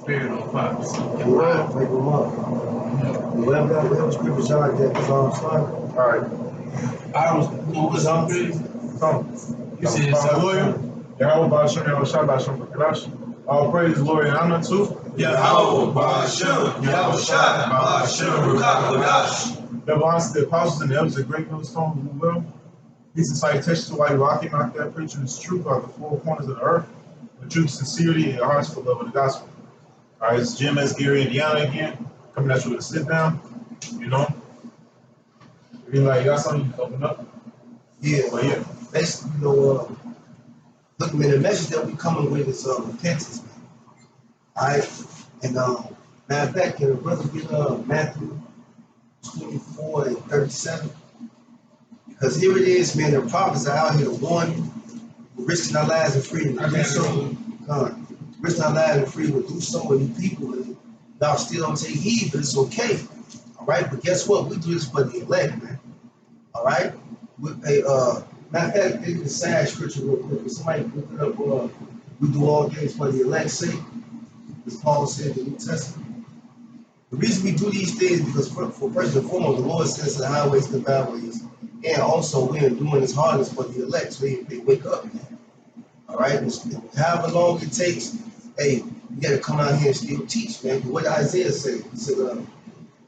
Spirit on fire. And we'll make them up. Whatever scripture y'all get, start. All right. I was, what's up, Chris? You said Hallelujah. Yahweh Ba'Shem, Yahweh Shabbat Shem Kadash. All praise, glory, and honor to Yahweh Ba'Shem, Yahweh Shai, Ba'Shem, Ruach Kodash. the honors to the apostles and the elders of Great Millstone of the will. Peace and salutations to while you're rocking out there preaching this truth out the four corners of the earth, with truth, sincerity, and your hearts for love of the gospel. All right, it's Jim S. Gary, Indiana again, coming at you with a sit down. You know, if you like, you got something, you can open up. Yeah, But yeah, basically, look, man, the message that we coming with is repentance, man. All right, and matter of fact, can a brother get Matthew 24 and 37? Because here it is, man. The prophets are out here to warn you. We're risking our lives and freedom to do so. Risking our lives and freedom to do so with you people, and y'all still don't take heed, but it's okay. All right, but guess what? We do this for the elect, man. All right. Matter of fact, give me the side scripture real quick. If somebody look it up, we do all things for the elect's sake, as Paul said in the New Testament. The reason we do these things because for first and foremost, the Lord says the highways and the byways, and also we're doing this hardness for the elect, so they wake up, man. All right, however long it takes, hey, you got to come out here and still teach, man. What did Isaiah say? He said,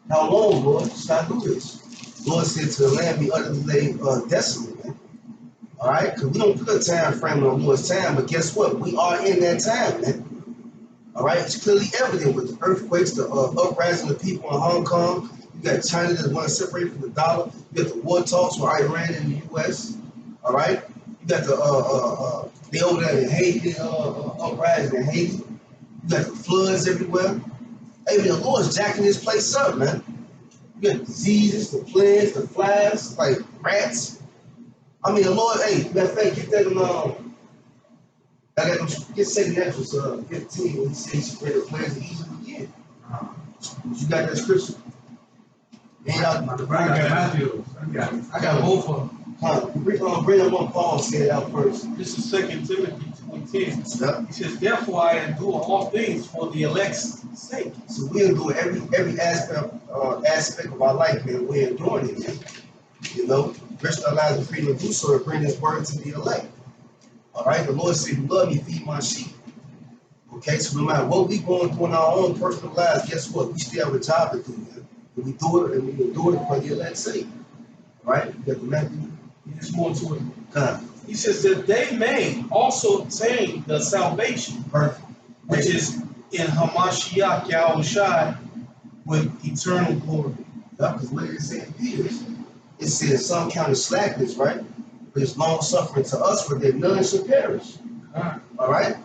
"How long, Lord, shall I do this?" The Lord said to the land be utterly laid desolate, man. All right, because we don't put a time frame on the Lord's time, but guess what? We are in that time, man. All right, it's clearly evident with the earthquakes, the uprising of people in Hong Kong. You got China that want to separate from the dollar. You got the war talks with Iran and the U.S. All right, you got the they over there in Haiti, uprising in Haiti. You got the floods everywhere. Hey, man, the Lord's jacking this place up, man. You got diseases, the plagues, the flies, like rats. I mean, the Lord, hey, matter of fact, get that I got them, get 2 Ezra 15 when he says he spread the plagues of Egypt again. You got that scripture? And I got Matthew. I got both of them. Bring them on Paul said out first. This is 2 Timothy 2:10. Yep. He says, therefore I endure all things for the elect's sake. So we'll do every aspect of our life, man. We're enduring it, man. You know, rest our lives in freedom to do so and bring this word to the elect. All right, the Lord said, "You love me, feed my sheep." Okay, so no matter what we going through in our own personal lives, guess what? We still have a job to do, man. And we do it, and we will do it for the elect's sake. All right, you got the Matthew. There's more to it. He says that they may also obtain the salvation, Perfect. which is in Hamashiach Yahushai with eternal glory. Yeah, because what did it say in Peter? It says some count as slackness, right? But it's long suffering to us, for that none should perish. All right.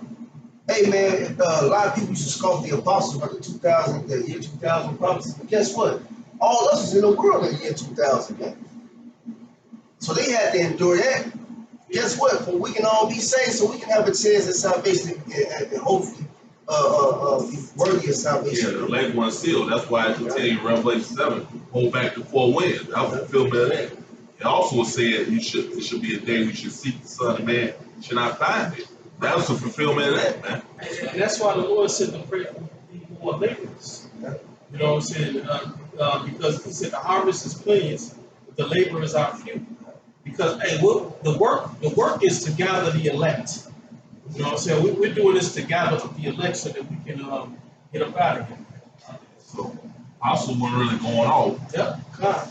Hey man, a lot of people used to scoff the apostles about the year 2000 prophecy. But guess what? All us is in the world in the year 2000, man. So they had to endure that. Guess what? For we can all be saved, so we can have a chance at salvation and hopefully be worthy of salvation. Yeah, the elect one sealed. That's why it tell you in Revelation 7, hold back the four winds. That was fulfillment of that. It also said it should be a day we should seek the Son of Man, should not find it. That was the fulfillment of that, man. And that's why the Lord said to pray for more laborers. You know what I'm saying? Because he said the harvest is plenteous, but the laborers are few. Because hey, the work is to gather the elect. You know what I'm saying? We're doing this to gather the elect so that we can get up out of here. So also wasn't really going off. Yep. God.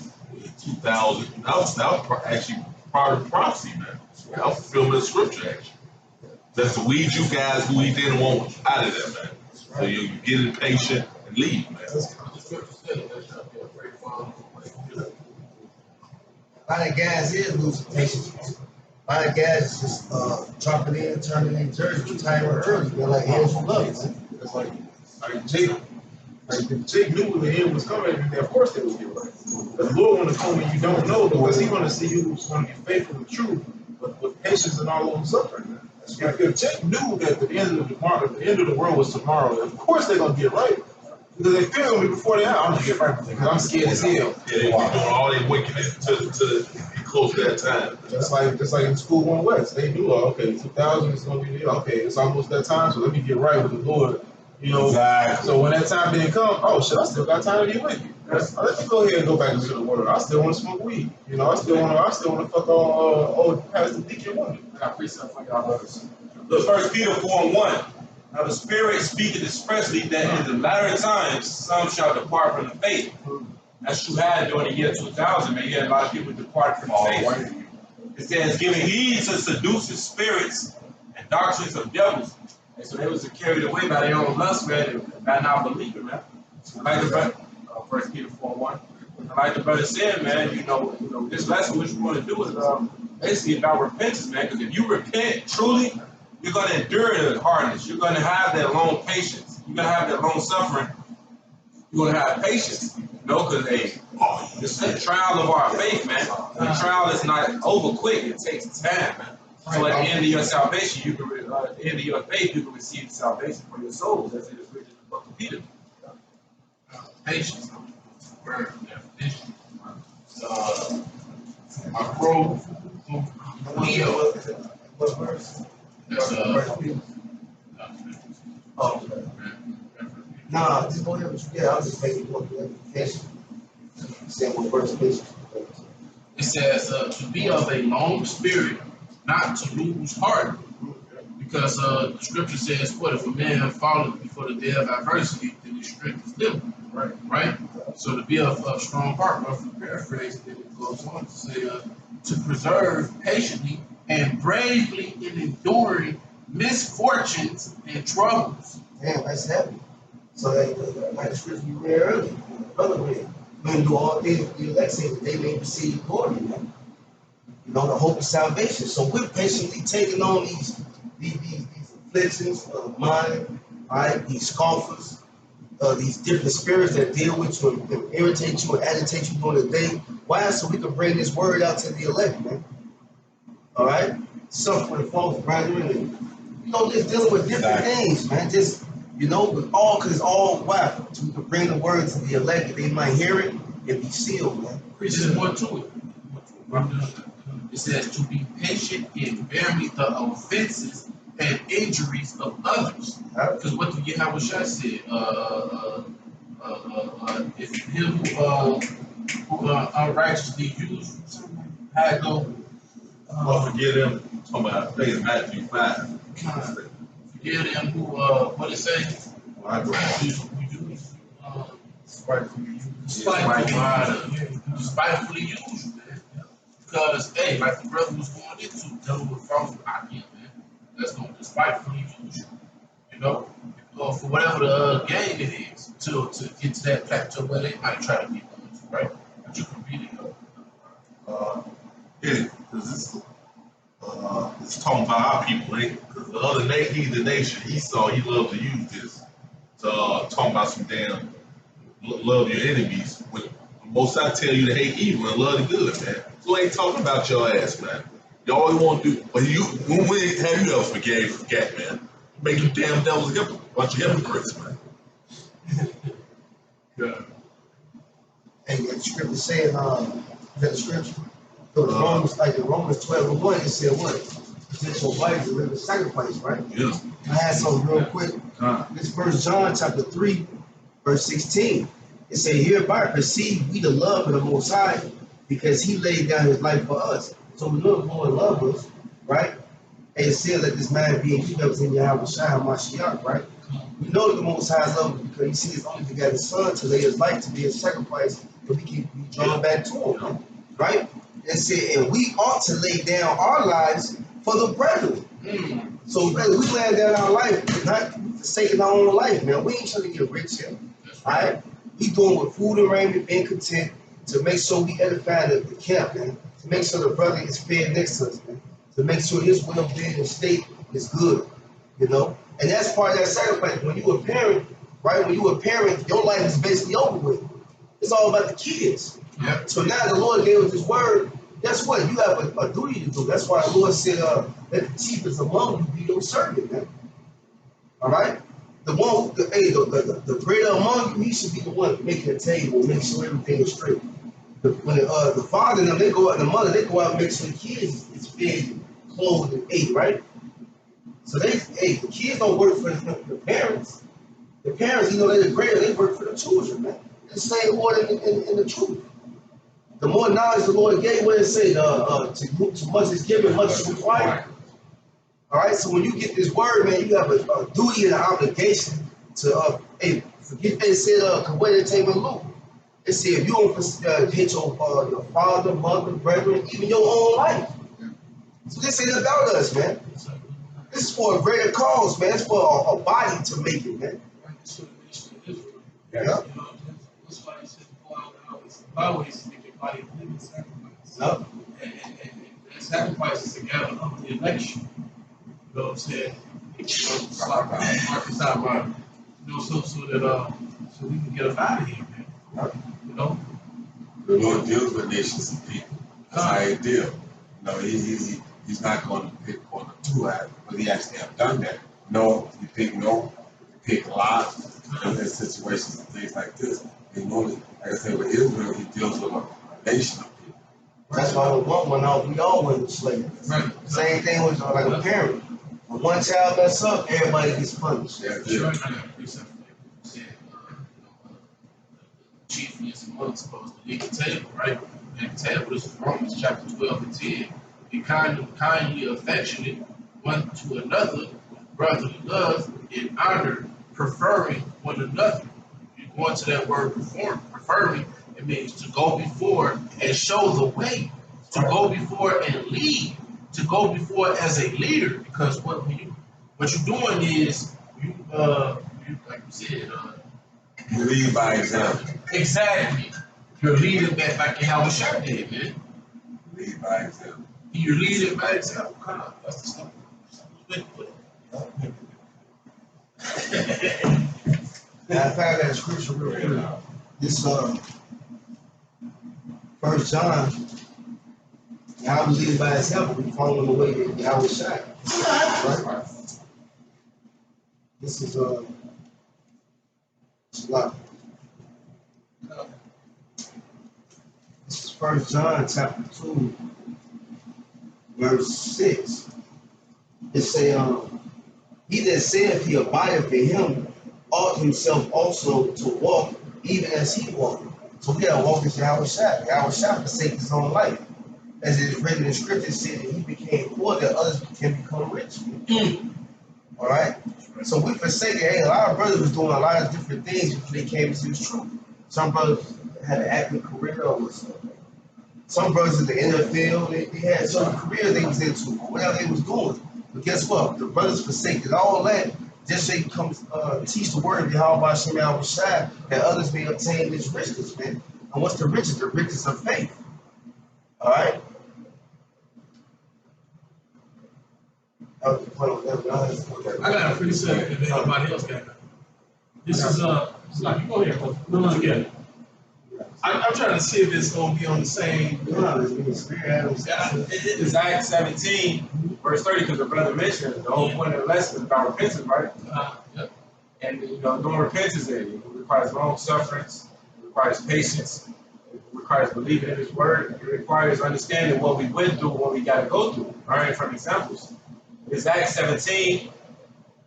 2000. That was actually part of the prophecy, man. That was fulfillment of scripture, actually. That's to weed you guys who he didn't want out of there, man. So you get impatient and leave, man. A lot of guys is losing patience. A lot of guys is just dropping in, turning in jersey, retiring early. They're like Andrew Luck, man. it's like Jake. Like Jake knew when the end was coming, and of course they would get right. The Lord want to come when you don't know, because He want to see who's going to be faithful and true, but with patience and all long suffering. If Jake knew that the end of the world was tomorrow, of course they're gonna get right. Because they feel me before they are. I'm gonna get right with it because I'm scared as hell. Yeah, they be doing all they wickedness to be close to that time. Just like in School One West, they knew, okay, 2000 is gonna be there. Okay, it's almost that time, so let me get right with the Lord You know, Exactly. so when that time didn't come, oh shit, I still got time to be with you. Let me go ahead and go back into the world. I still want to smoke weed. You know, I still want to fuck old Pastor Deacon woman. I got precept for y'all brothers. Look, 1 Peter 4:1. Now the Spirit speaketh expressly that in the latter times some shall depart from the faith. As you had during the year 2000, man. You had a lot of people depart from the faith. It says, giving heed to seducing spirits and doctrines of devils. And so they was carried away by their own lust, man, and by not believing, man. Like the brother, 1 Peter 4:1. Like the brother said, man, you know, this lesson which we want to do is basically about repentance, man. Because if you repent truly, you're going to endure the hardness. You're going to have that long patience. You're going to have that long suffering. You're going to have patience. You know, because it's the trial of our faith, man. The trial is not over quick. It takes time, man. So at the end of your salvation, you can, at the end of your faith, you can receive salvation for your souls, as it is written in the book of Peter. Patience. Word definition. Acro. Leo. What verse? That's Nah, just go ahead with you. Yeah, I was just making one clarification. Saying what verse patience. it says to be of a long spirit, not to lose heart. Because the scripture says, what if a man falleth before the day of adversity, then his strength is little. Right? So to be of strong heart, roughly paraphrase, then it goes on to say, to preserve patiently and bravely in enduring misfortunes and troubles. Damn, that's heavy. So like the scripture you read earlier, brother read, men do all things for the elect, saying that they may receive glory, man. You know, the hope of salvation. So we're patiently taking on these afflictions of mind, right? These scoffers, these different spirits that deal with you and irritate you and agitate you during the day. Why? So we can bring this word out to the elect, man. All right? Suffering, false brethren, and you know, just dealing with different things, man. Just, you know, with all, because it's all why? So we can bring the word to the elect, that they might hear it and be sealed, man. There's more to it. It says to be patient and bear me the offenses and injuries of others. Because what the Yahweh Shai said, if him who unrighteously used, how it go? Forgive them. Talking about, I think it's Matthew 5. Forgive them who, what it say? Spitefully use you, man. Because, hey, like the brother was going into, dealing with false idea, man. That's going to spitefully use you, you know, for whatever the gain it is, to get to that plateau where they might try to get you, right? But you can read it, Because it's talking about our people, because the other he's the nation, Esau, he loves to use this to talk about some damn love your enemies. When most I tell you to hate evil and love the good, man. So I ain't talking about your ass, man. You always want to do, but when have you ever forget, man? Make you damn devils a bunch of hypocrites, man. yeah. And the scripture saying, the scripture? So it's Romans, like in Romans 12:1, it said what? Present your body as a living sacrifice, right? Yeah. I had something real quick. This 1 John chapter 3, verse 16. It said, hereby perceive we the love of the Most High, because he laid down his life for us. So we know the Lord loves us, right? And it said, let this man be in you that was in Yahweh Shai Mashiach, right? We know that the Most High loves us because he sent his only begotten Son to lay his life to be a sacrifice, so we can be drawn back to him, right? It said, and we ought to lay down our lives for the brethren. So brother, we lay down our life, not forsaking our own life, man. We ain't trying to get rich here, all right? We doing with food and raiment, being content, to make sure we edify the camp, man. To make sure the brother is fed next to us, man. To make sure his well-being and state is good, you know? And that's part of that sacrifice. When you a parent, right? When you a parent, your life is basically over with. It's all about the kids. Yep. So now the Lord gave us this word. Guess what? You have a duty to do. That's why the Lord said, let the chiefest among you be your servant, man. All right? The one, the greater among you, he should be the one making the table, make sure everything is straight. When the father and them, they go out, and the mother, they go out and make sure the kids is fed, clothed, and ate, right? So the kids don't work for the parents. The parents, they're the greater, they work for the children, man. It's the same order in the truth. The more knowledge the Lord gave, what it say, too much is given, much is required. All right, so when you get this word, man, you have a duty and an obligation to, hey, forget they said, what did it take with Luke? It said, if you don't hate your father, mother, brethren, even your own life. So this ain't about us, man. This is for a greater cause, man. It's for a body to make it, man. It's for the nation of Israel. Yeah. You know, that's why he said, go out and always make your body a living sacrifice. No. And that sacrifice is together of the election. You know what I'm saying? Mark this out, right? So that so we can get up out of here, man. You know? The Lord deals with nations and people. That's how he deals. He's not going to pick on the two eyes, but he actually have done that. No, he picked no, he picked a lot in situations and things like this. And normally, like I said, with Israel, he deals with a nation of people. That's why we all went to slavery. Right. Same thing with like a parent. When one child mess up, everybody gets punished. That's Sure. it. Chief is among supposed to lead the table, right? And the table is Romans chapter 12 and 10. Be kindly affectionate one to another with brotherly love and honor, preferring one another. You go into that word preferring, it means to go before and show the way, to go before and lead, to go before as a leader. Because what you're doing is you like you said, You lead by example. exactly. You're leading back like how Shaq did, man. Lead by example. You're leading by example. Come on, that's the stuff. Now, I found that scripture real quick. This 1 John, how we lead by example, we follow the way that Yahweh shot. Right? This is this is 1 John chapter 2, verse 6. It say, he that saith he abideth in him ought himself also to walk even as he walked. So we gotta walk as Yahweh Shah. Yahweh Shah forsake his own life. As it is written in scripture, said that he became poor that others can become rich. All right? So we forsake it. Hey, a lot of brothers was doing a lot of different things before they came into this truth. Some brothers had an acting career or something. Some brothers in the NFL, they had certain careers they was into, whatever they was doing. But guess what? The brothers forsaken all that just so they can come teach the word of Yahweh Shem Yahweh Shai that others may obtain this riches, man. And what's the riches? The riches of faith. All right? That was the point of that. I got a free set if anybody else got it. This is it's like you go here, no, again. I'm trying to see if it's gonna be on the same. It's Acts 17, verse 30, because the brother mentioned the whole point of the lesson is about repentance, right? Yep. And doing repentance, it requires long sufferance, it requires patience, it requires believing in His word, it requires understanding what we went through, what we got to go through. All right, from examples, it's Acts 17,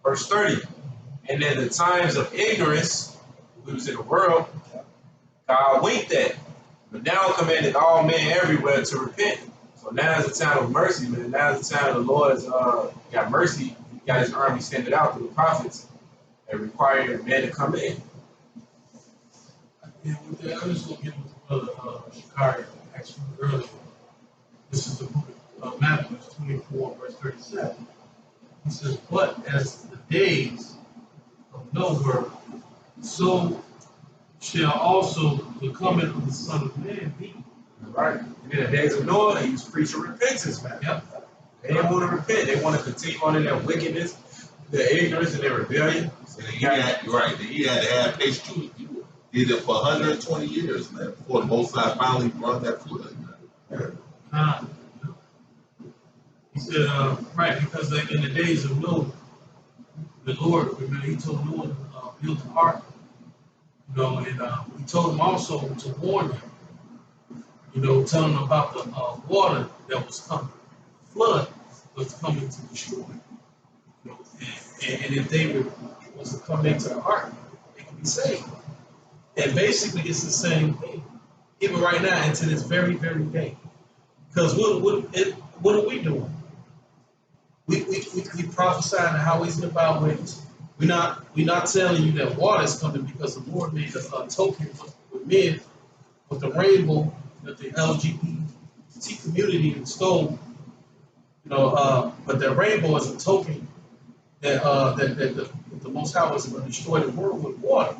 verse 30. And in the times of ignorance, we was in the world, God winked at, but now commanded all men everywhere to repent. So now is the time of mercy, man. Now is the time the Lord's got mercy. He got His army sent out to the prophets and required men to come in. Yeah, with that, I'm just gonna get with Brother Shakari asked from earlier. This is the book of Matthew 24, verse 37. He says, "But as the days of Noah were, so shall also the coming of the Son of Man be." Right? And in the days of Noah, he was preaching repentance, man. Yep. They didn't want to repent. They want to continue on in their wickedness, their ignorance, and their rebellion. And he had to have patience too. He did it for 120 years, man, before the Most High finally brought that flood. He said, right, because like in the days of Noah, the Lord, remember, He told Noah to build the ark, and He told him also to warn them, telling them about the water that was coming, the flood was coming to destroy. And if they was to come into the ark, be saved. And basically, it's the same thing, even right now, and to this very, very day. Because what are we doing? We prophesying the highways and the byways. We're not telling you that water is coming because the Lord made a token with men with the rainbow that the LGBT community installed. But the rainbow is a token that the Most High was going to destroy the world with water.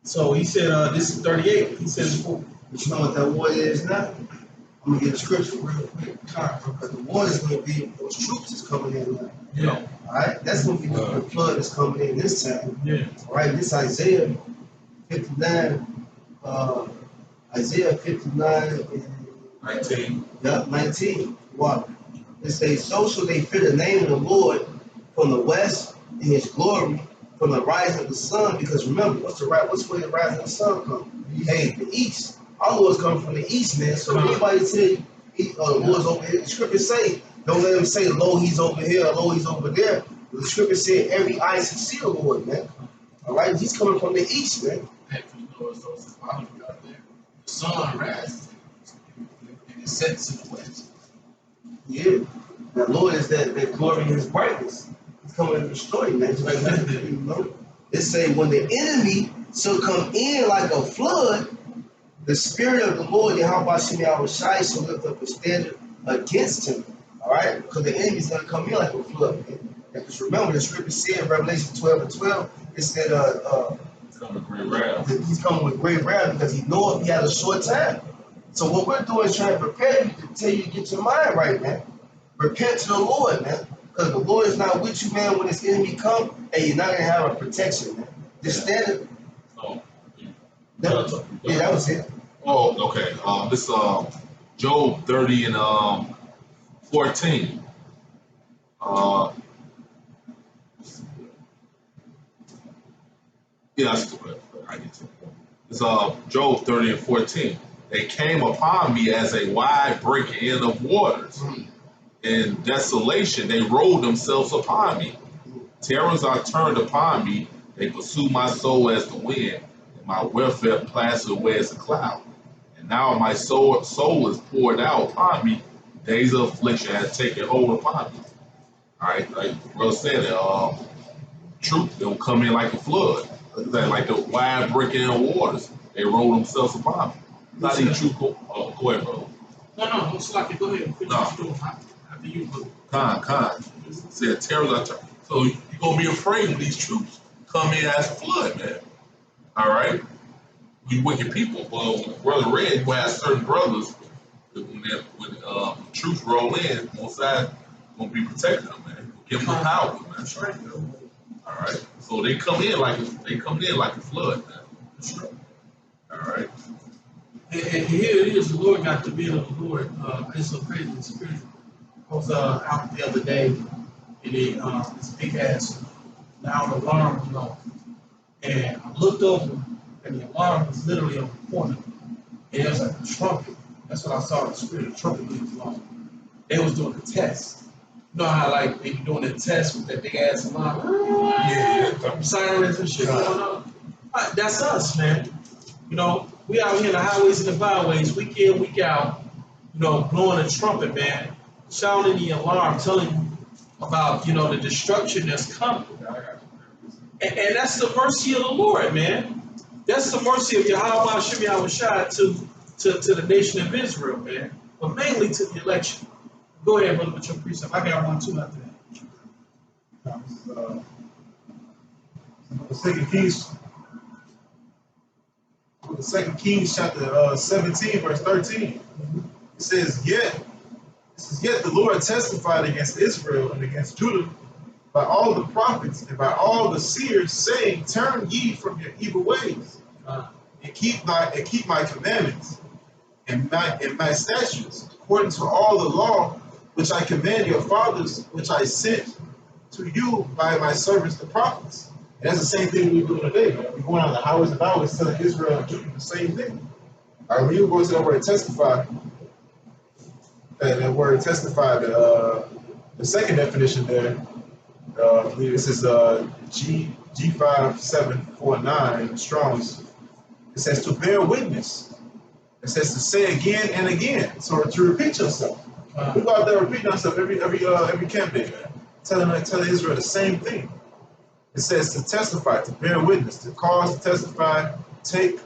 So he said, this is 38. He says, But you know what that water is now? I'm gonna get a scripture real quick. Because the water is gonna be those troops is coming in now. yeah, Alright? That's gonna be the flood that's coming in this time. yeah, Alright, this Isaiah 59, Isaiah 59 and 19. 19. Wow. It says, so shall they fear the name of the Lord from the west and his glory from the rising of the sun. Because remember, what's where the rising of the sun come? Hey, the east. Our Lord's coming from the east, man. So anybody tell you the Lord's over here, the scriptures say, don't let him say, lo, he's over here, or lo, he's over there. The scripture said every eye shall see the Lord, man. Alright, he's coming from the east, man. It's so symbolic out there. The sun rises and it sets in the west. Yeah. The Lord is that glory in his brightness. He's coming to destroy you, man. Just like that, you know? It say when the enemy shall come in like a flood, the spirit of the Lord, Yahweh Shem Yahushai, shall lift up a standard against him. Alright? Because the enemy's gonna come in like a flood, man. Because remember, the scripture said in Revelation 12 and 12, it said Coming with great wrath. he's coming with great wrath because he knows he had a short time. So what we're doing is trying to prepare you to tell you to get your mind right, man. Repent to the Lord, man. Because the Lord is not with you, man, when this enemy come, and you're not gonna have a protection, man. Just stand it. Oh, That was it. oh, okay. This Job 30 and 14. Yeah, that's correct. I get to it. It's Job 30 and 14. They came upon me as a wide breaking in of waters. In desolation, they rolled themselves upon me. Terrors are turned upon me. They pursue my soul as the wind, and my welfare plastered away as a cloud. And now my soul is poured out upon me. Days of affliction have taken hold upon me. All right, like the brother said, truth, they'll come in like a flood. Like the wide breaking in waters. They roll themselves upon me. Not even truth. Go ahead, bro. no, it's like go ahead. No. After you go. Con. Said terrors are turned. So you're gonna be afraid when these troops come in as a flood, man. All right, we wicked people. Well, Brother Red, who has certain brothers, when the troops roll in, both sides gonna be protecting them, man. Give them the power, man. That's right. All right. So they come in like a flood, man. That's right. All right. And here it is. The Lord got the bill of the Lord. It's so crazy. The spirit. I was out the other day, and this big ass loud alarm went off, and I looked over, and the alarm was literally on the corner, and it was like a trumpet. That's what I saw. The spirit of trumpet being blown. They was doing a test. You know how like they be doing a test with that big ass alarm, Yeah. sirens and shit going on. That's us, man. You know, we out here in the highways and the byways, week in, week out. You know, blowing a trumpet, man, sounding the alarm, telling you about, you know, the destruction that's coming. And that's the mercy of the Lord, man. That's the mercy of Yahweh Shem Yahushai to the nation of Israel, man. But mainly to the election. Go ahead, brother, with your precept. I got one too after that. The Second Kings chapter 17, verse 13. It says, Yet the Lord testified against Israel and against Judah by all the prophets and by all the seers, saying, Turn ye from your evil ways, and keep my commandments and my statutes, according to all the law which I command your fathers, which I sent to you by my servants the prophets. And that's the same thing we're doing today, man. We're going on the highways and byways telling Israel and Judah the same thing. All right, when you go to that word testify, that word testify, the second definition there, I believe it says G5749 in the Strong's, it says to bear witness. It says to say again and again. So to repeat yourself. We go out there repeating ourselves every camp day, man. Telling Israel the same thing. It says to testify, to bear witness, to cause, to testify, take,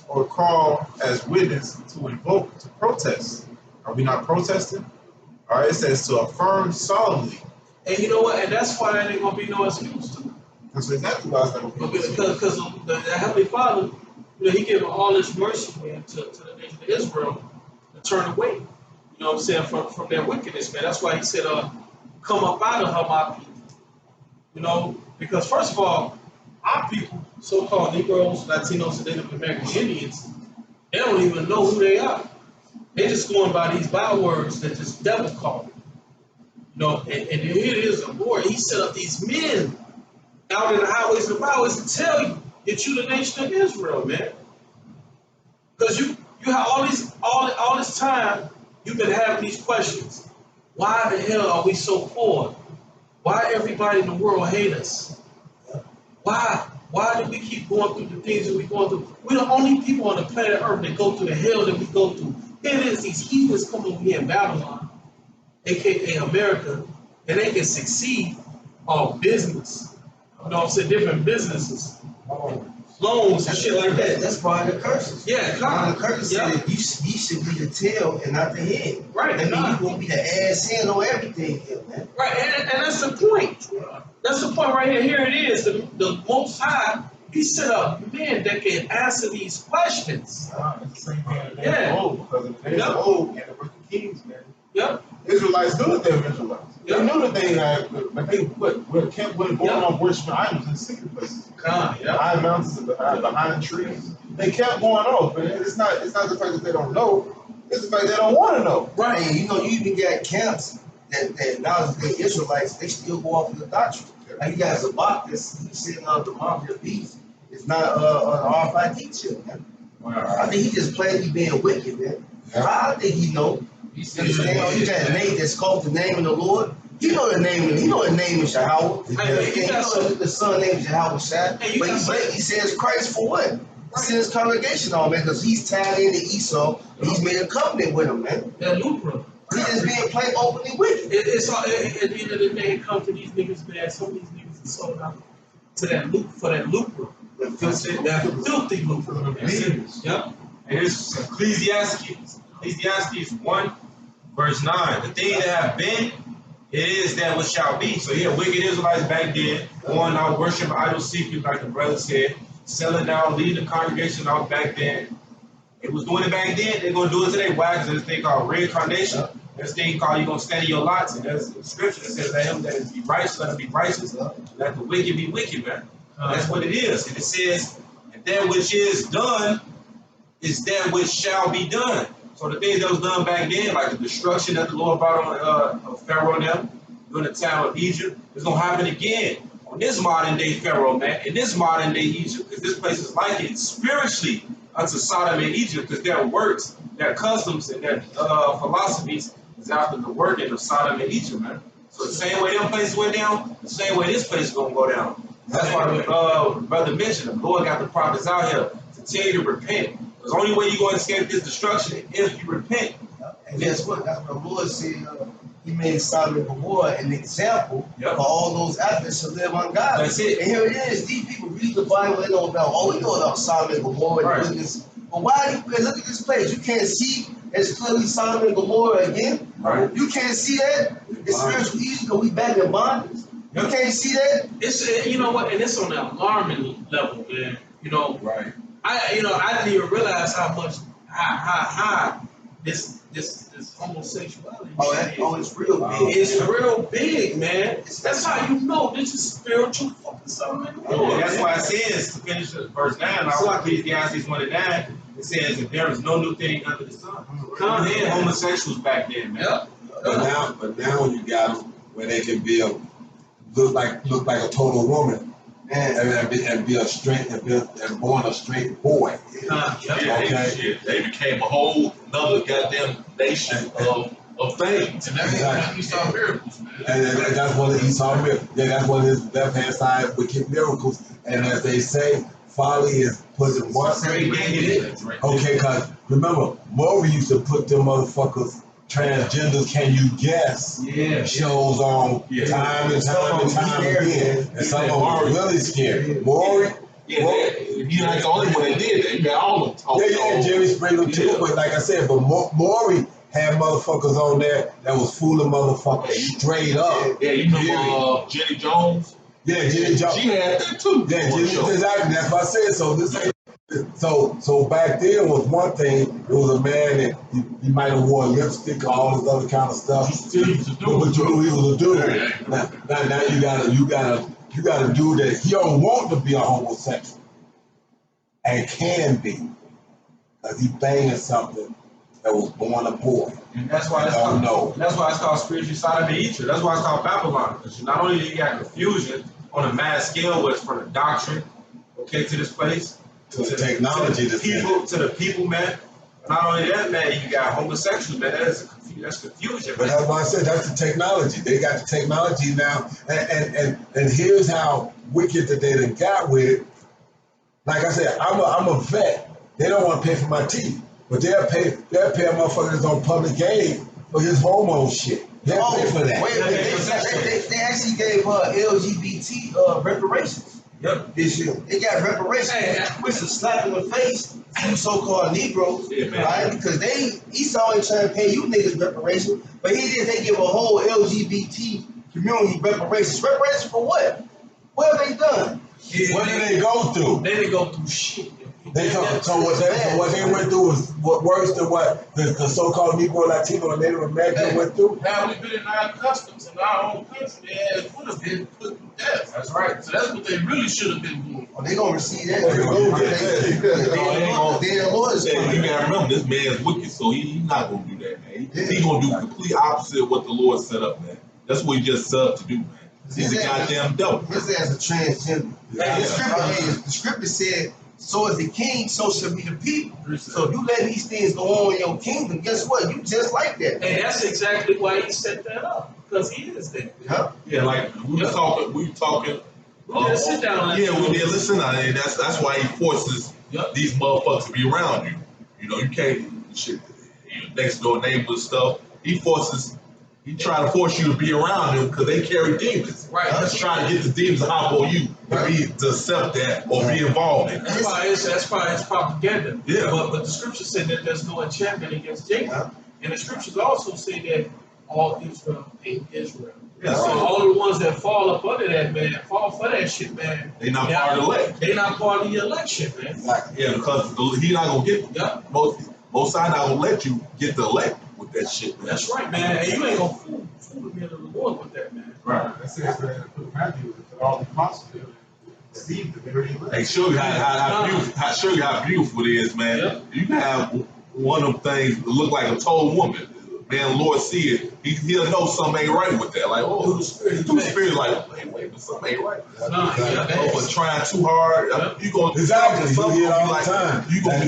or call as witness, to invoke, to protest. Are we not protesting? All right, it says to affirm solemnly. And you know what? And that's why there ain't gonna be no excuse to it. That's exactly why it's not going to be. Because the Heavenly Father, you know, He gave all this mercy, man, to the nation of Israel to turn away. You know what I'm saying, from their wickedness, man. That's why He said, come up out of her, my people. You know, because first of all, our people, so-called Negroes, Latinos, and Native American Indians, they don't even know who they are. They're just going by these bywords that this devil called. You know, and here it is, the Lord, He set up these men out in the highways and the byways to tell you that you the nation of Israel, man. Because you have all this time you've been having these questions. Why the hell are we so poor? Why everybody in the world hate us? Why? Why do we keep going through the things that we're going through? We're the only people on the planet Earth that go through the hell that we go through. Here it is, these heathens come over here in Babylon, aka America, and they can succeed on business. You know what I'm saying? Different businesses. Loans and shit like that. That's part of the curses. Yeah, Part of the curses yeah. said you should be the tail and not the head. Right. That means you're gonna be the ass hand on everything here, man. Right, and that's the point. That's the point right here. Here it is. The Most High, He set up men that can answer these questions. It's the same thing in the days Yeah. of old, because in the days Yep. of old, in the Book of Kings, man, Yep. Israelites knew that they were Israelites. They Yep. knew that they had, but they kept going Yep. on worshiping idols in secret places. Yeah. High mountains and behind trees. They kept going off, but it's not the fact that they don't know, it's the fact they don't want to know. Right, and you know, you even got camps that now that they Israelites, they still go off of the doctrine. Like you got Zabak, he's saying the mark of the beast. It's not an RFID chip, man. I think he just plainly being wicked, man. I think he know. He You said, understand? You got a name that's called the name of the Lord. You know the name. You know the name is Yahweh. Hey, You know the son name is Yahweh Shai. Hey, But he says Christ for what? He sent his congregation on, man, because he's tied into Esau and he's made a covenant with him, man. That Luther. He just being plain openly wicked. It's all, at the end of the day, it comes to these niggas, man. Some of these niggas are sold out to that loop for that Luther. That filthy Luther. Yep. And it's Ecclesiastes 1, verse 9. The thing that have been, it is that which shall be. So yeah, wicked Israelites back then, going out worshiping idol secret, like the brother said, selling out, leading the congregation out back then. It was doing it back then, they're gonna do it today. Why? Because there's this thing called reincarnation. There's this thing called you're gonna stand in your lots, and there's a scripture that says, let him that is be righteous, let him be righteous, let the wicked be wicked, man. That's what it is. And it says, and that which is done is that which shall be done. So the things that was done back then, like the destruction that the Lord brought on Pharaoh and them during the time of Egypt, is gonna happen again on this modern day Pharaoh, man, in this modern day Egypt, because this place is like it spiritually unto Sodom and Egypt, because their works, their customs, and their philosophies is after the working of Sodom and Egypt, man. So the same way them places went down, the same way this place is gonna go down. That's why the brother mentioned, the Lord got the prophets out here to tell you to repent. Because the only way you're going to escape this destruction is if you repent. And guess what? That's what the Lord said. He made Sodom and Gomorrah an example Yep. for all those athletes to live ungodly. That's it. And here it is. These people read the Bible. They know about, we know about Sodom and Gomorrah Right. and goodness. But why? Look at this place. You can't see it's clearly Sodom and Gomorrah again. Right. You can't see that. It's spiritual evil because we back in bondage. You Yep. can't see that. It's you know what, and it's on an alarming level, man. You know, Right. I didn't even realize how much high this homosexuality. It's real big. It's real big, man. That's how you know this is spiritual fucking something. And that's why it says, to finish verse 9, now Ecclesiastes 1 and 9, it says that there is no new thing under the sun. They had homosexuals back then, man. Yep. But now you got them where they can look like a total woman. And be a straight and born a straight boy. Yeah, Okay. they became a whole another goddamn nation of of things. And that's Exactly. you saw miracles, man. And that's one of Esau miracles. Yeah, that's one of his left hand side wicked miracles. And as they say, folly is put in what? Okay, because remember, Maury used to put them motherfuckers, transgenders, can you guess? Yeah. Shows on time and time again. And some of them were really scary. Maury, Yeah, he like the only one that did that. You got all of them talk. yeah, Jerry Springer too. Yeah. But like I said, but Maury had motherfuckers on there that was fooling motherfuckers straight up. Yeah, you know Jenny Jones? Yeah, Jenny Jones. She had that too. Yeah, exactly. That's what I said. So this ain't. So back then was one thing. It was a man that he might have worn lipstick or all this other kind of stuff. Still used to do But it. you knew he was a dude. Now you gotta do that. He don't want to be a homosexual, and can be, because he banging something that was born a boy. And that's why it's don't called, know. that's why it's called spiritual side of the eater. That's why it's called Babylon. Because not only do you got confusion on a mass scale, where it's from the doctrine, okay, to this place, To the technology, to the people, man. Not only that, man, you got homosexuals, man. That's confusion, But man. that's why I said that's the technology. They got the technology now, and here's how wicked that they done got with it. Like I said, I'm a vet. They don't want to pay for my teeth, but they'll pay a motherfucker that's on public aid for his hormone shit. They'll pay for that. Wait, they actually gave LGBT reparations. Yep. This year. They got reparations, which is slap in the face to so-called Negroes, Yeah, man. right? Because Esau ain't trying to pay you niggas reparations, but they give a whole LGBT community reparations. Reparations for what? What have they done? What did they go through? They didn't go through shit. So what they went through was worse than what the so-called Negro, Latino, and Native American went through. Had we been in our customs in our own country, they would have been put to death. That's right. So that's what they really should have been doing. Oh, they gonna receive that. They gonna get that. Their lawyers. Yeah, you gotta remember, this man's wicked, so he's not gonna do that, man. He gonna do complete opposite of what the Lord set up, man. That's what he just set up to do, man. He's a goddamn devil. His ass a transgender. Yeah. The scripture said, so is the king, so shall be the people. So if you let these things go on in your kingdom, guess what? You just like that. And that's exactly why he set that up, because he is that. Huh? Yeah, like we were talking. We did sit down. Yeah, we did listen. And that's why he forces these motherfuckers to be around you. You know, you can't shit. Your next door neighbor stuff. He try to force you to be around them because they carry demons. Right. Let's try to get the demons to hop on you to accept that or be involved in it. That's probably his propaganda. Yeah. But the scripture said that there's no enchantment against Jacob. And the scriptures also say that all Israel ain't Israel. Yeah, So so all the ones that fall up under that, man, fall for that shit, man. they not part of the elect. They not part of the election, man. Exactly. Yeah, because he not gonna get Yeah. most side not gonna let you get the elect with that shit, man. That's right, man. And you ain't gonna fool the men of the Lord with that, man. Right. That says that in the book of Matthew, that all the apostles deceived the very elect. Hey, show you how beautiful it is, man. Yep. You can have one of them things that look like a total woman. Man, the Lord see it. He'll know something ain't right with that. Like, Through the spirit, through the spirit, like, wait, but something ain't right. Nah, yeah, Oh, but trying too hard, you gonna Exactly. some You hear it gonna all be the like, time. You gonna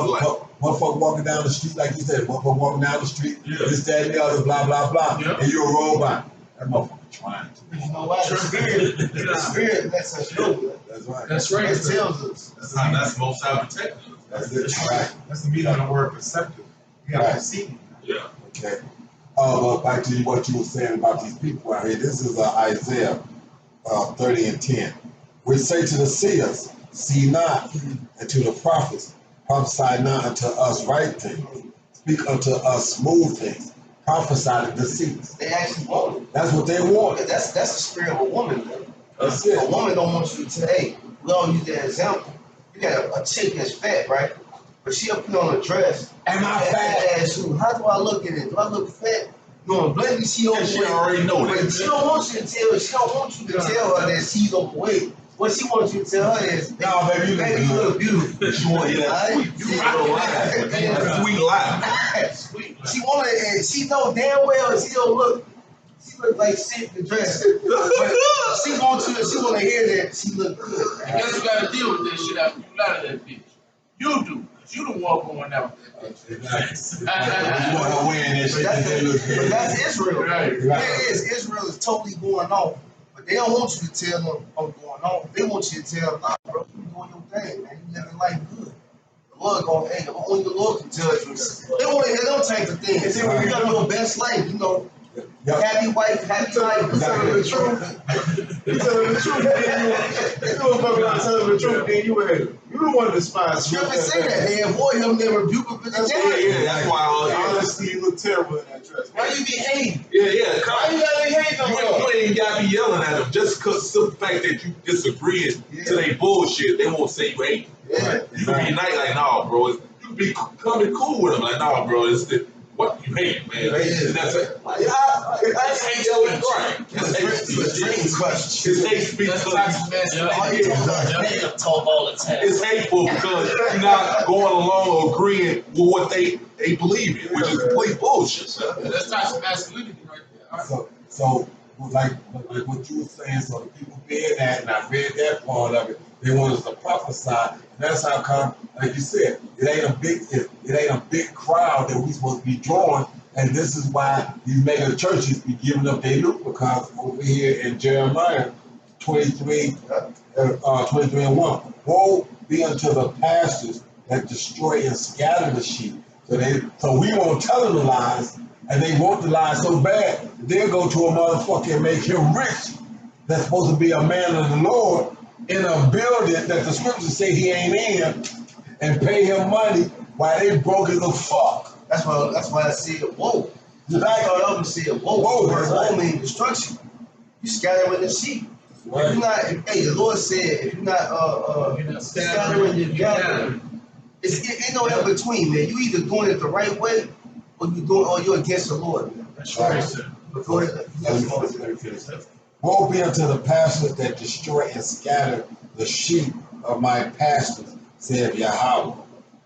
be like, Motherfucker walking down the street, like you said, motherfucker walking down the street, Yeah. this, that, and the other, blah, blah, blah. Yeah. And you're a robot. That motherfucker trying to. You know why? The spirit lets us know. That's right. That's right. It tells us. that's most side protecting us. That's it. Right. That's the meaning of the word perceptive. You gotta Right. perceive. Yeah. Okay. But back to what you were saying about these people out here. This is Isaiah 30 and 10. We say to the seers, see not, and to the prophets, prophesy not unto us right things. Speak unto us smooth things. Prophesy the deceits. They actually want it. That's what they want. That's the spirit of a woman, man. That's A it. woman don't want you to hey, we all use that example. You got a chick that's fat, right? But she'll put on a dress. Am I fat? Ask you, how do I look at it? Do I look fat? You know, blatantly she overweight. She already know But that. she don't want you to tell. She don't want you to tell her that she's overweight. What she wants you to tell her is, Nah, baby, you look beautiful. She want to hear that sweet, you real lie. That sweet lie. Sweet. She want it, and she know damn well she don't look. She look like shit in the dress. But she wants you. She want to hear that she look good. I guess you gotta deal with that shit after you lie to that bitch. You do. But you the one going out. You want her wearing that shit that they look But good. that's Israel. Right. It is. Israel is totally going off. But they don't want you to tell them I'm going off. They want you to tell them, nah, bro, you doing your thing, man. You living life good. The Lord gonna, hey, only the Lord can judge you. They want to hear them type of things. They want to live your best life, you know. Yep. Happy wife, happy life. You telling the truth. You telling the truth. Then you don't fuck around telling the truth. Then you ain't. You don't want to despise. Scripture say that. They avoid him, they rebuke him. That's Yeah, yeah, that's why. Honestly, you look terrible in that dress. Why you be hating? Yeah, yeah. Why you gotta be hating on him? You ain't gotta be yelling at them just because the fact that you disagree to their bullshit. They won't say you hate. Yeah. You can be nice like, nah, bro. You can be coming cool with them like, nah, bro. It's the what you hate, man. Yeah. That's it. Like, that's hate speech, right? That's hate speech. It's hate speech. That's toxic masculinity. Nigga talk all the time. It's hateful because you're not going along or agreeing with what they believe in, which is complete bullshit. That's toxic masculinity right there. So like what you were saying, so the people being that, and I read that part of it, they want us to prophesy, and that's how come, like you said, it ain't a big crowd that we supposed to be drawing, and this is why these mega churches be giving up their loot, because over here in Jeremiah 23 and 1, woe be unto the pastors that destroy and scatter the sheep. So we won't tell them the lies, and they want the lies so bad, they'll go to a motherfucker and make him rich. That's supposed to be a man of the Lord in a building that the scriptures say he ain't in, and pay him money while they broke as a fuck. That's why I said, whoa. Right. I thought I would say, whoa. Whoa, Whoa, right. means destruction. You scatter with the sheep. Right. If you're not, hey, the Lord said, if you're not scattering, you're gathering. It's no in between, man. You either doing it the right way, or you're against the Lord, man. That's right, sir. Go ahead. Woe be unto the pastors that destroy and scatter the sheep of my pastors, saith Yahweh.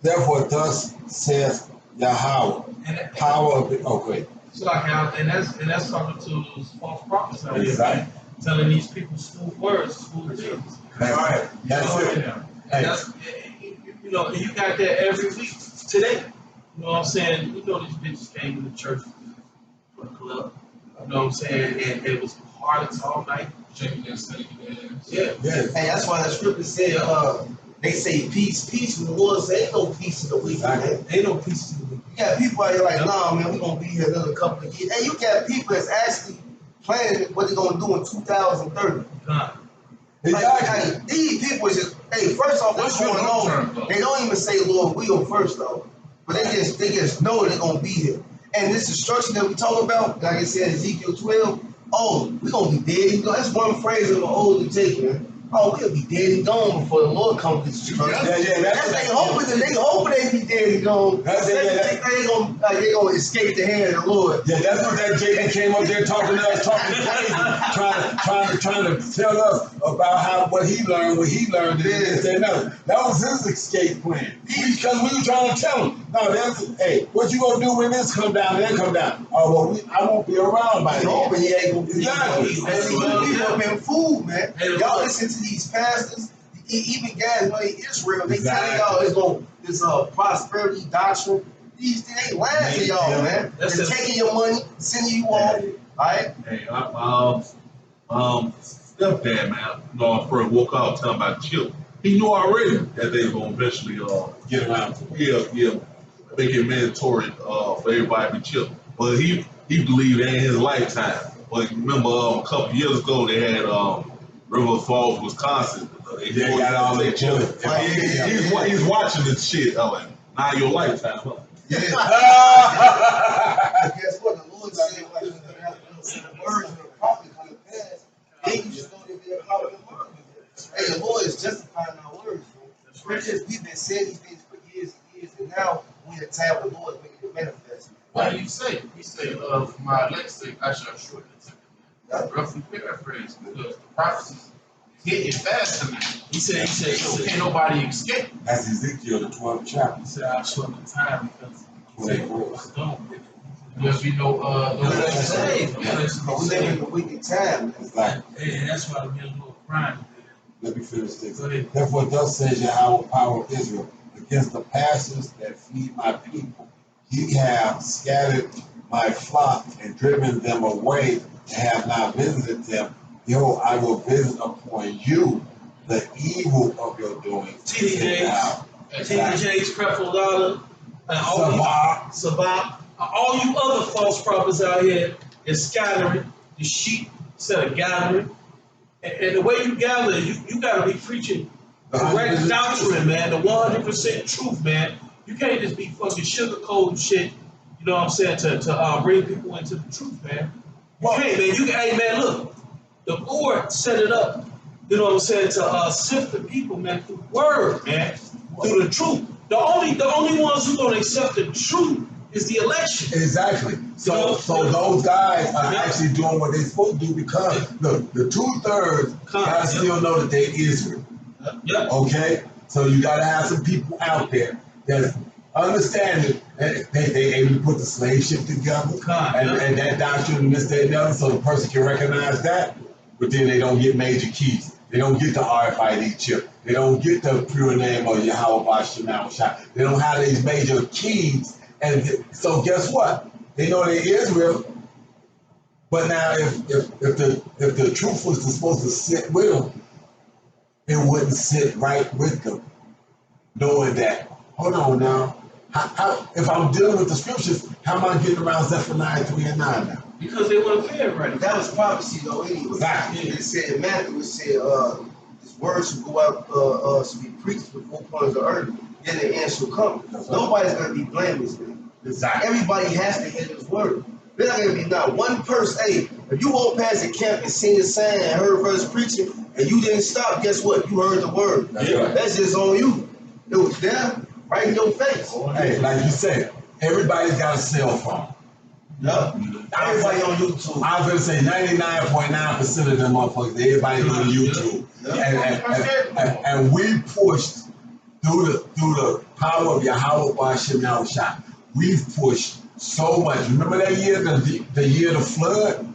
Therefore, thus says Yahweh, power of the. Okay. So like how, and that's talking to those false prophets out here, Exactly. right? Telling these people smooth words, smooth things. That's right. That's it. And that's, you know, and you got that every week today. You know what I'm saying? You know these bitches came to the church for the club. You know what I'm saying? And it was harlots all night. Shaking that steak. Yeah. Yes. Hey, that's why the scripture said, they say peace, peace, and the Lord say ain't no peace in the week, man. Ain't no peace to the week. You got people out here like, nah, man, we gonna be here another couple of years. Hey, you got people that's actually planning what they're gonna do in 2030. God. Like, Exactly. hey, these people is just, hey, first off, what's going on? They don't even say Lord will first though, but they just know they're gonna be here. And this destruction that we talk about, like I said, Ezekiel 12. Oh, we gonna be dead and gone. That's one phrase of the old take, man. Oh, we'll be dead and gone before the Lord comes with destruction. Yeah, That's they hoping they be dead and gone. They gonna escape the hand of the Lord. Yeah, that's what that JD came up there talking to us, talking crazy, trying to tell us about what he learned, and this and that. That was his escape plan. Because we were trying to tell him, no, hey, what you gonna do when this come down and that come down? Oh, well, I won't be around by He's then. hoping he ain't gonna be. Exactly. People have been fooled, man. Y'all listen to these pastors, even guys like Israel, they tell y'all this prosperity doctrine. These ain't lying to y'all, man. They're taking your money, sending you off. Alright? Hey, stepdad, man, you know, I first woke up talking about Chip. He knew already that they were gonna eventually Get around to it. make it mandatory for everybody to Chip. But he believed in his lifetime. But remember, a couple years ago they had River Falls, Wisconsin. They got all their children. He's watching this shit. Like, now your lifetime. Huh? Yeah. Guess what? The Lord said, like, when the words of the prophet come to pass, then you should know that they're power of the word. Hey, the Lord is justifying our words, bro. Scriptures, we've been saying these things for years and years, and now we the time the Lord is making it manifest. What do you say? He say, for my elect's sake, I shall shorten the temple. Roughly paraphrase, because the prophecies hitting faster now. He said, can't nobody escape. That's Ezekiel, the 12th chapter. He said, I'll shorten the time because he said, don't. There'll be no But we live in a wicked time. It's like, And that's why the middle of crime. let me finish this. Go ahead. Therefore, thus says Yahweh, power of Israel, against the pastors that feed my people. Ye have scattered my flock and driven them away, and have not visited them. Behold, I will visit upon you the evil of your doing. TD Jakes, Creflo Dollar, and all Sabah. Sabat, all you other false prophets out here is scattering the sheep instead of gathering. And the way you gather, you got to be preaching correct doctrine, man, the 100% truth, man. You can't just be fucking sugarcoating shit, you know what I'm saying, to bring people into the truth, man. You can't, man. Hey, man, look, the Lord set it up, you know what I'm saying, to sift the people, man, through the word, man, through the truth. The only ones who gonna accept the truth is the election. Exactly. So those guys are actually doing what they're supposed to do because the 2/3 gotta still know that they Israel. Yep. Okay? So you gotta have some people out there that understand it, and they able to put the slave ship together and that doctrine and this, that, and the other, so the person can recognize that, but then they don't get major keys. They don't get the RFID chip. They don't get the pure name of Yahweh Shemal Shah. They don't have these major keys. And so guess what? They know they're Israel. But now if the truth was supposed to sit with them, it wouldn't sit right with them. Knowing that, hold on now. How if I'm dealing with the scriptures, how am I getting around Zephaniah 3 and 9 now? Because they weren't fair, right? That was prophecy though anyway. Exactly. It said in Matthew, it said his words should go out to be preached with 4 corners of earth, then the end shall come. Nobody's gonna be blameless, man. Exactly. Everybody has to hear his word. There's not gonna be not one person. Hey, if you walk past the camp and seen the sign and heard verse preaching and you didn't stop, guess what? You heard the word. That's right. That's just on you. It was there, right in your face. Hey, like you said, everybody's got a cell phone. Yeah. Everybody on YouTube. I was gonna say 99.9% of them motherfuckers, everybody on YouTube. And we pushed through the power of Yahweh Shemal Shah. We've pushed so much. Remember that year, the year of the flood?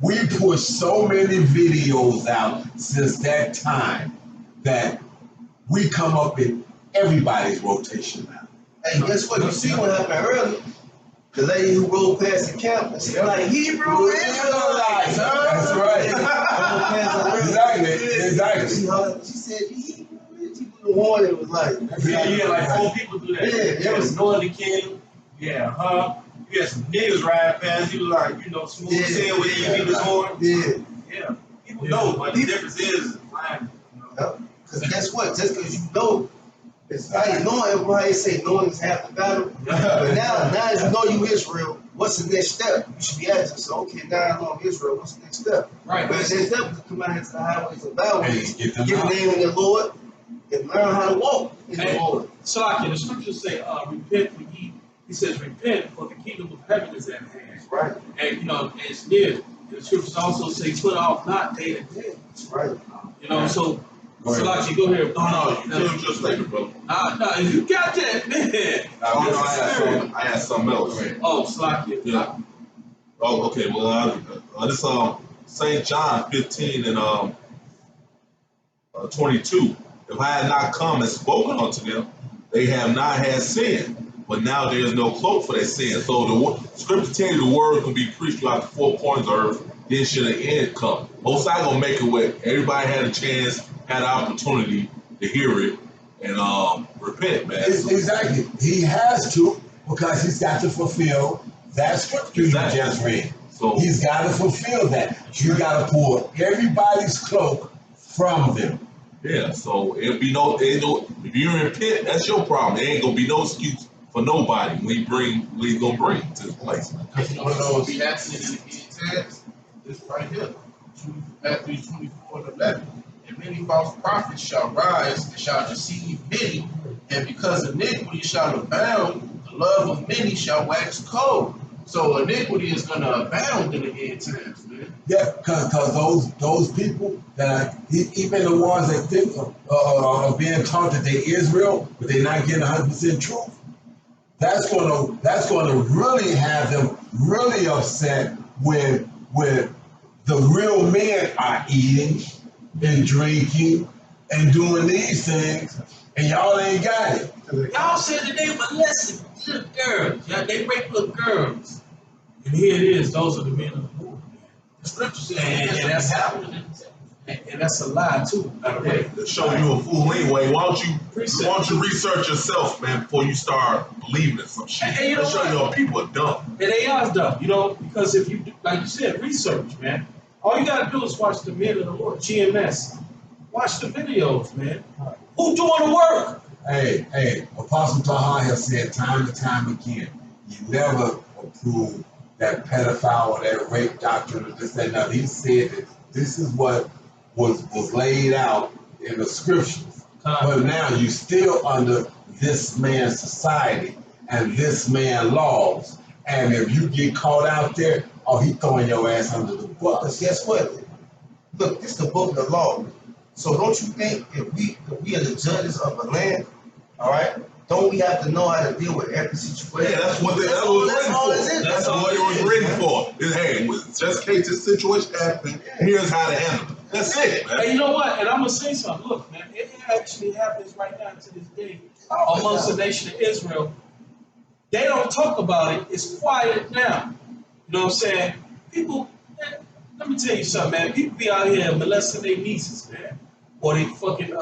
We pushed so many videos out since that time that we come up in everybody's rotation now. Hey, guess what? You see what happened earlier? The lady who rode past the camp, she's like, Hebrew Israelites, huh? That's right. Exactly. She said, Hebrew Israelites. She blew the horn and was like, Yeah, like 4 people do that. Yeah, There was Northern King. Yeah, huh? You had some niggas riding past. He was like, smooth sail with he was on. Yeah. People know, but the difference is flying. Because guess what? Just because you know, it's like knowing, everybody say knowing is half the battle. But now as you know you Israel, what's the next step? You should be asking, so okay, now I know I'm Israel, what's the next step? Right. But the next step is to come out into the highways and byways, Hey, get the name of the Lord, and learn how to walk in the Lord. Salaki, the scriptures say, repent for ye. He says, repent, for the kingdom of heaven is at hand. Right. And, it's near. The scriptures also say, put off not day to day. Right. So, Salaki, go ahead. No, you killed your statement, brother. No, you got that, man. I had something else. Oh, Salaki. Yeah. Oh, okay. Well, this St. John 15 and 22. If I had not come and spoken unto them, they have not had sin. But now there is no cloak for their sin. So the scripture tells you the word can be preached throughout the 4 corners of earth. Then should the end come? Most I gonna make it where everybody had a chance, had an opportunity to hear it and repent, man. Exactly. He has to because he's got to fulfill that scripture you just read. So he's got to fulfill that. You got to pull everybody's cloak from them. Yeah. So it'll be no. If you repent, that's your problem. There ain't gonna be no excuse for nobody when he's gonna bring to this place. Because you know what's going to be happening in the end times? This right here. Matthew 24 and 11. And many false prophets shall rise and shall deceive many, and because iniquity shall abound, the love of many shall wax cold. So iniquity is going to abound in the end times, man. Yeah, because those people that even the ones that think are being taught that they Israel, but they're not getting 100% truth. That's gonna really have them really upset when the real men are eating and drinking and doing these things, and y'all ain't got it. Y'all said that they molested little girls. Yeah, they rape little girls. And here it is. Those are the men of the Lord. The scripture says And that's happening. And that's a lie too. By the way, To show you a fool anyway, why don't you research yourself, man, before you start believing in some shit? And you know To show what? your people are dumb. And they are dumb, you know, because if you do, like you said, research, man. All you gotta do is watch the men of the Lord, GMS. Watch the videos, man. Who doing the work? Hey, Apostle Taha has said time and time again, he never approved that pedophile or that rape doctrine or this, that, and that. He said that this is what was laid out in the scriptures. But now you still under this man's society and this man's laws. And if you get caught out there, oh, he throwing your ass under the Because bus. guess what? Look, this is the book of the law. So don't you think if we are the judges of the land, all right, don't we have to know how to deal with every situation? Yeah, that's what it That's was all written it for. is. That's what it was written for. Hey, just in case this situation happened, here's how to handle it. That's it, man. And you know what? And I'm gonna say something. Look, man, it actually happens right now to this day amongst the nation of Israel. They don't talk about it. It's quiet now. You know what I'm saying? People, man, let me tell you something, man. People be out here molesting their nieces, man, or they fucking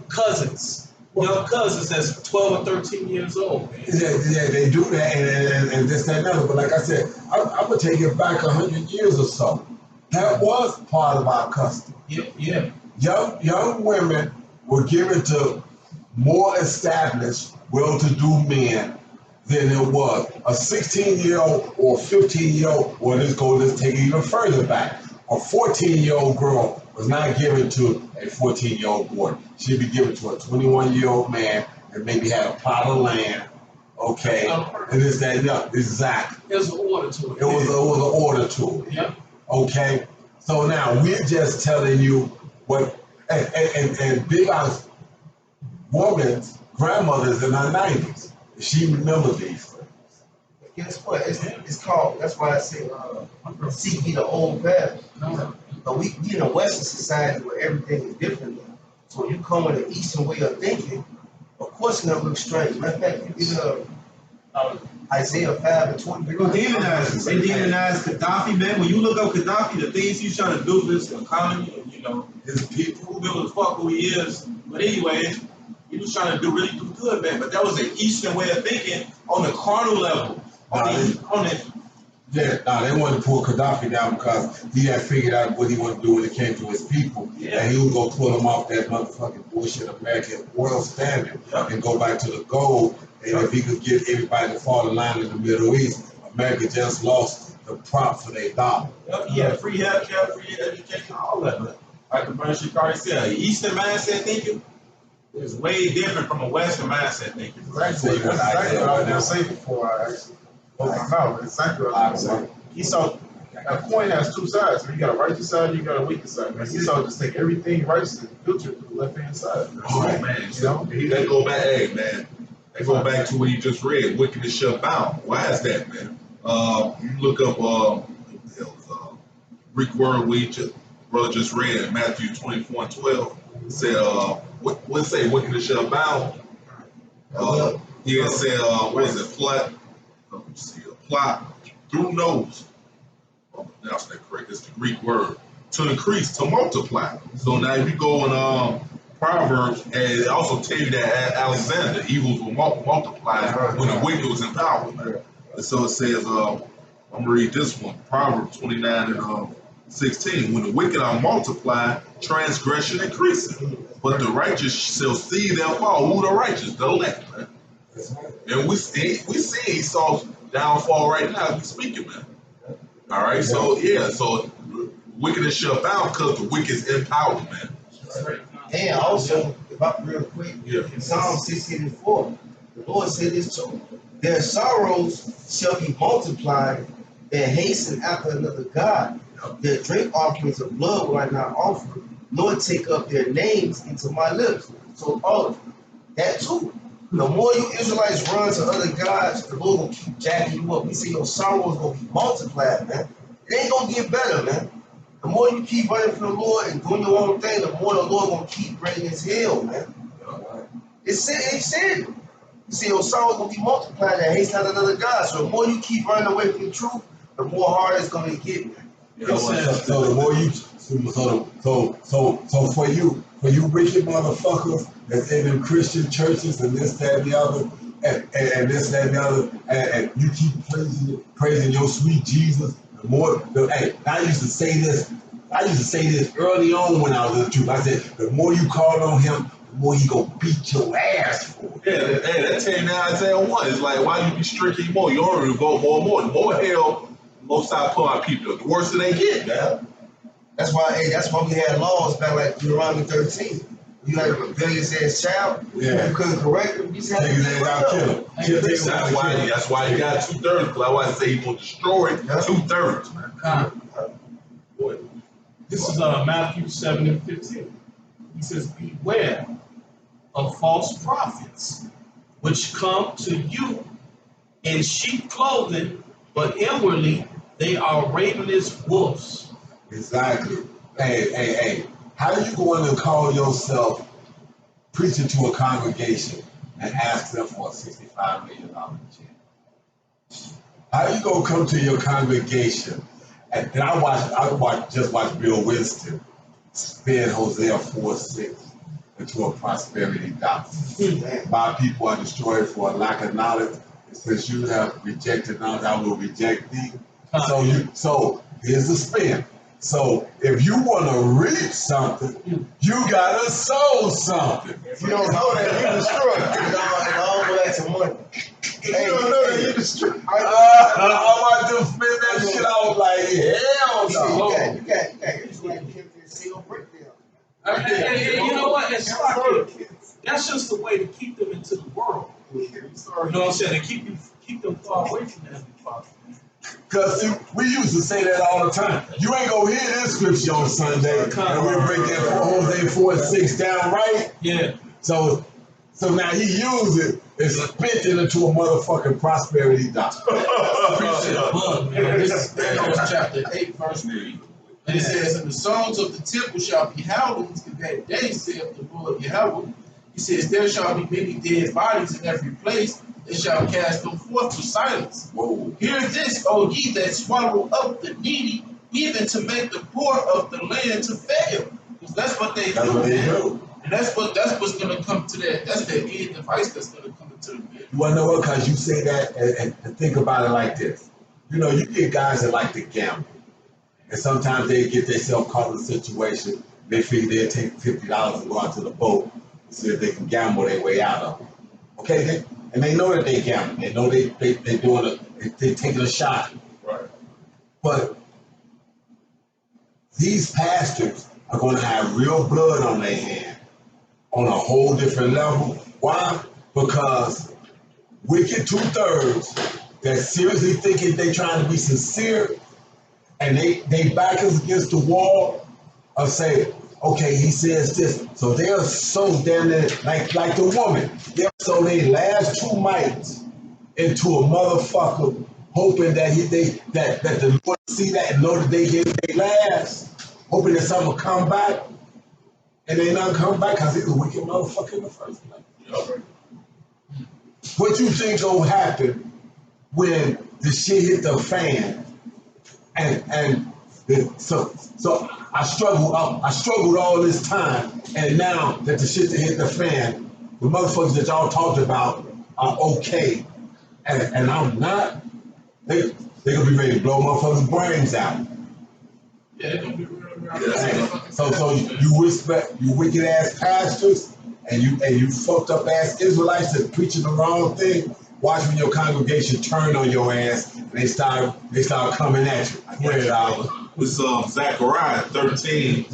cousins, young cousins that's 12 or 13 years old, man. Yeah, they do that and this, that, and other. But like I said, I'm gonna take it back 100 years or so. That was part of our custom. Yeah. Young women were given to more established, well-to-do men than it was a 16-year-old or 15-year-old. Or let's take it even further back. A 14-year-old girl was not given to a 14-year-old boy. She'd be given to a 21-year-old man that maybe had a plot of land, okay, and this, that, and that. Exactly. There's an order to it. It was an order to it. Yep. Okay, so now we're just telling you what, and Big I's woman's grandmother's in her 90s. She remembers these things. Guess what? It's called. That's why I say, seek ye the old path. But we in a Western society where everything is different now. So when you come with an Eastern way of thinking, of course it's gonna look strange. Matter of fact, you get Isaiah 5 and 20. They gonna demonize us. They demonize Gaddafi, man. When you look up Gaddafi, the things he's trying to do for this economy, and you know, His people. who gives a fuck who he is. But anyway, he was trying to do really do good, man. But that was an Eastern way of thinking on the carnal level. They wanted to pull Gaddafi down because he had figured out what he wanted to do when it came to his people. Yeah. And he was going to pull them off that motherfucking bullshit American oil standard and go back to the gold. And if he could get everybody to fall in line in the Middle East, America just lost the prop for their dollar. Yeah, free healthcare, free education, all that. But like the brother Shikari said, Eastern mindset thinking is way different from a Western mindset thinking. Exactly what I was gonna say before I actually opened my mouth. Exactly what I was gonna say. Esau, a coin has two sides. So you got a righteous side, you got a wicked side. And Esau just take everything righteous and filter it to the left hand side. Oh man, You know? they go back. Hey man, they go back to what you just read. Wickedness shall bound. Why is that, man? You look up Greek word we brother just read in Matthew 24:12. It said, what it say? Wickedness shall bound. It said, what is it? Plot. Let me see. A plot through nose. Oh, that's that correct. It's the Greek word to increase, to multiply. So now if you go in Proverbs, and it also tell you that Alexander, evils will multiply when the wicked was in power. And so it says, I'm gonna read this one, Proverbs 29 and 16. When the wicked are multiplied, transgression increases, but the righteous shall see their fall. Who the righteous? The elect, man. And we see Esau's downfall right now as we speaking, man. All right, so yeah, so wickedness shall bound because the wicked is in power, man. And also, if I real quick, in Psalm 16:4, the Lord said this too. Their sorrows shall be multiplied and hasten after another God. Their drink offerings of blood will I not offer, nor take up their names into my lips. So all of that too. The more you Israelites run to other gods, the Lord will keep jacking you up. We say your sorrow is gonna be multiplied, man. It ain't gonna get better, man. The more you keep running from the Lord and doing your own thing, the more the Lord gonna keep bringing his hell, man. It's said. You see, your sorrow gonna be multiplied that hates not another God. So the more you keep running away from the truth, the more hard it's gonna get, man. So the more you, so for you wicked motherfuckers that's in them Christian churches and this, that, and the other, and this, that, and the other, and you keep praising your sweet Jesus. The more, I used to say this early on when I was in the truth. I said, the more you call on him, the more he gonna beat your ass for it. Yeah, hey, that tell you now Isaiah 1. It's like, why you be stricken more? You only revolt more and more. The more hell, most I put on people, the worse they get, man. That's why we had laws back like Deuteronomy 13. You had a rebellious ass child, Yeah. you couldn't correct him, you just had to get rid of him. That's why you got 2/3. That's why I say you gonna destroy 2/3, man. This is Matthew 7:15. He says, beware of false prophets, which come to you in sheep clothing, but inwardly they are ravenous wolves. Exactly. Hey. How you going to call yourself preaching to a congregation and ask them for a $65 million check? How you gonna come to your congregation and I just watched Bill Winston spin Hosea 4:6 into a prosperity doctrine. My people are destroyed for a lack of knowledge. And since you have rejected knowledge, I will reject thee. So here's the spin. So if you want to reap something, you gotta sow something. If you don't know that, you destroy it. And all go back to money. You don't know that you destroy. I about to spin that shit. I was like, hell no. You got it's like you can't see no breakdown. And you know what? That's just the way to keep them into the world. You know what I'm saying? To keep them far away from the Heavenly Father. Because we used to say that all the time. You ain't gonna hear this scripture on Sunday, and we'll break that Hosea 4:6 down, right? Yeah. So now he used it and spit it into a motherfucking prosperity doctrine. This is Daniel chapter 8, verse 3. And it says, and the songs of the temple shall be howlings in that day, saith the Lord Yahweh. He says, there shall be many dead bodies in every place. They shall cast them forth to silence. Whoa. Hear this, O ye that swallow up the needy, even to make the poor of the land to fail. Because that's what they do. And that's what's gonna come to that. That's the end device that's gonna come into the bed. You wanna know what? Because you say that and think about it like this. You know, you get guys that like to gamble. And sometimes they get themselves caught in a situation. They figure they'll take $50 and go out to the boat and see if they can gamble their way out of it. Okay? And they know that they gambling. They know they're doing they're taking a shot. Right. But these pastors are going to have real blood on their hand on a whole different level. Why? Because wicked 2/3 that seriously thinking they trying to be sincere and they back us against the wall or say, okay, he says this. So they're so damn near, like the woman. They're so they last 2 mites into a motherfucker, hoping that that the Lord see that and know that they get their last, hoping that something will come back, and they not come back because he's a wicked motherfucker in the first place. What you think gonna happen when the shit hit the fan? So I struggled all this time, and now that the shit that hit the fan, the motherfuckers that y'all talked about are okay, and I'm not. They gonna be ready to blow motherfuckers' brains out. Yeah, they're gonna be real. So you wicked ass pastors, and you fucked up ass Israelites that preaching the wrong thing. Watch when your congregation turn on your ass and they start coming at you. It's Zechariah 13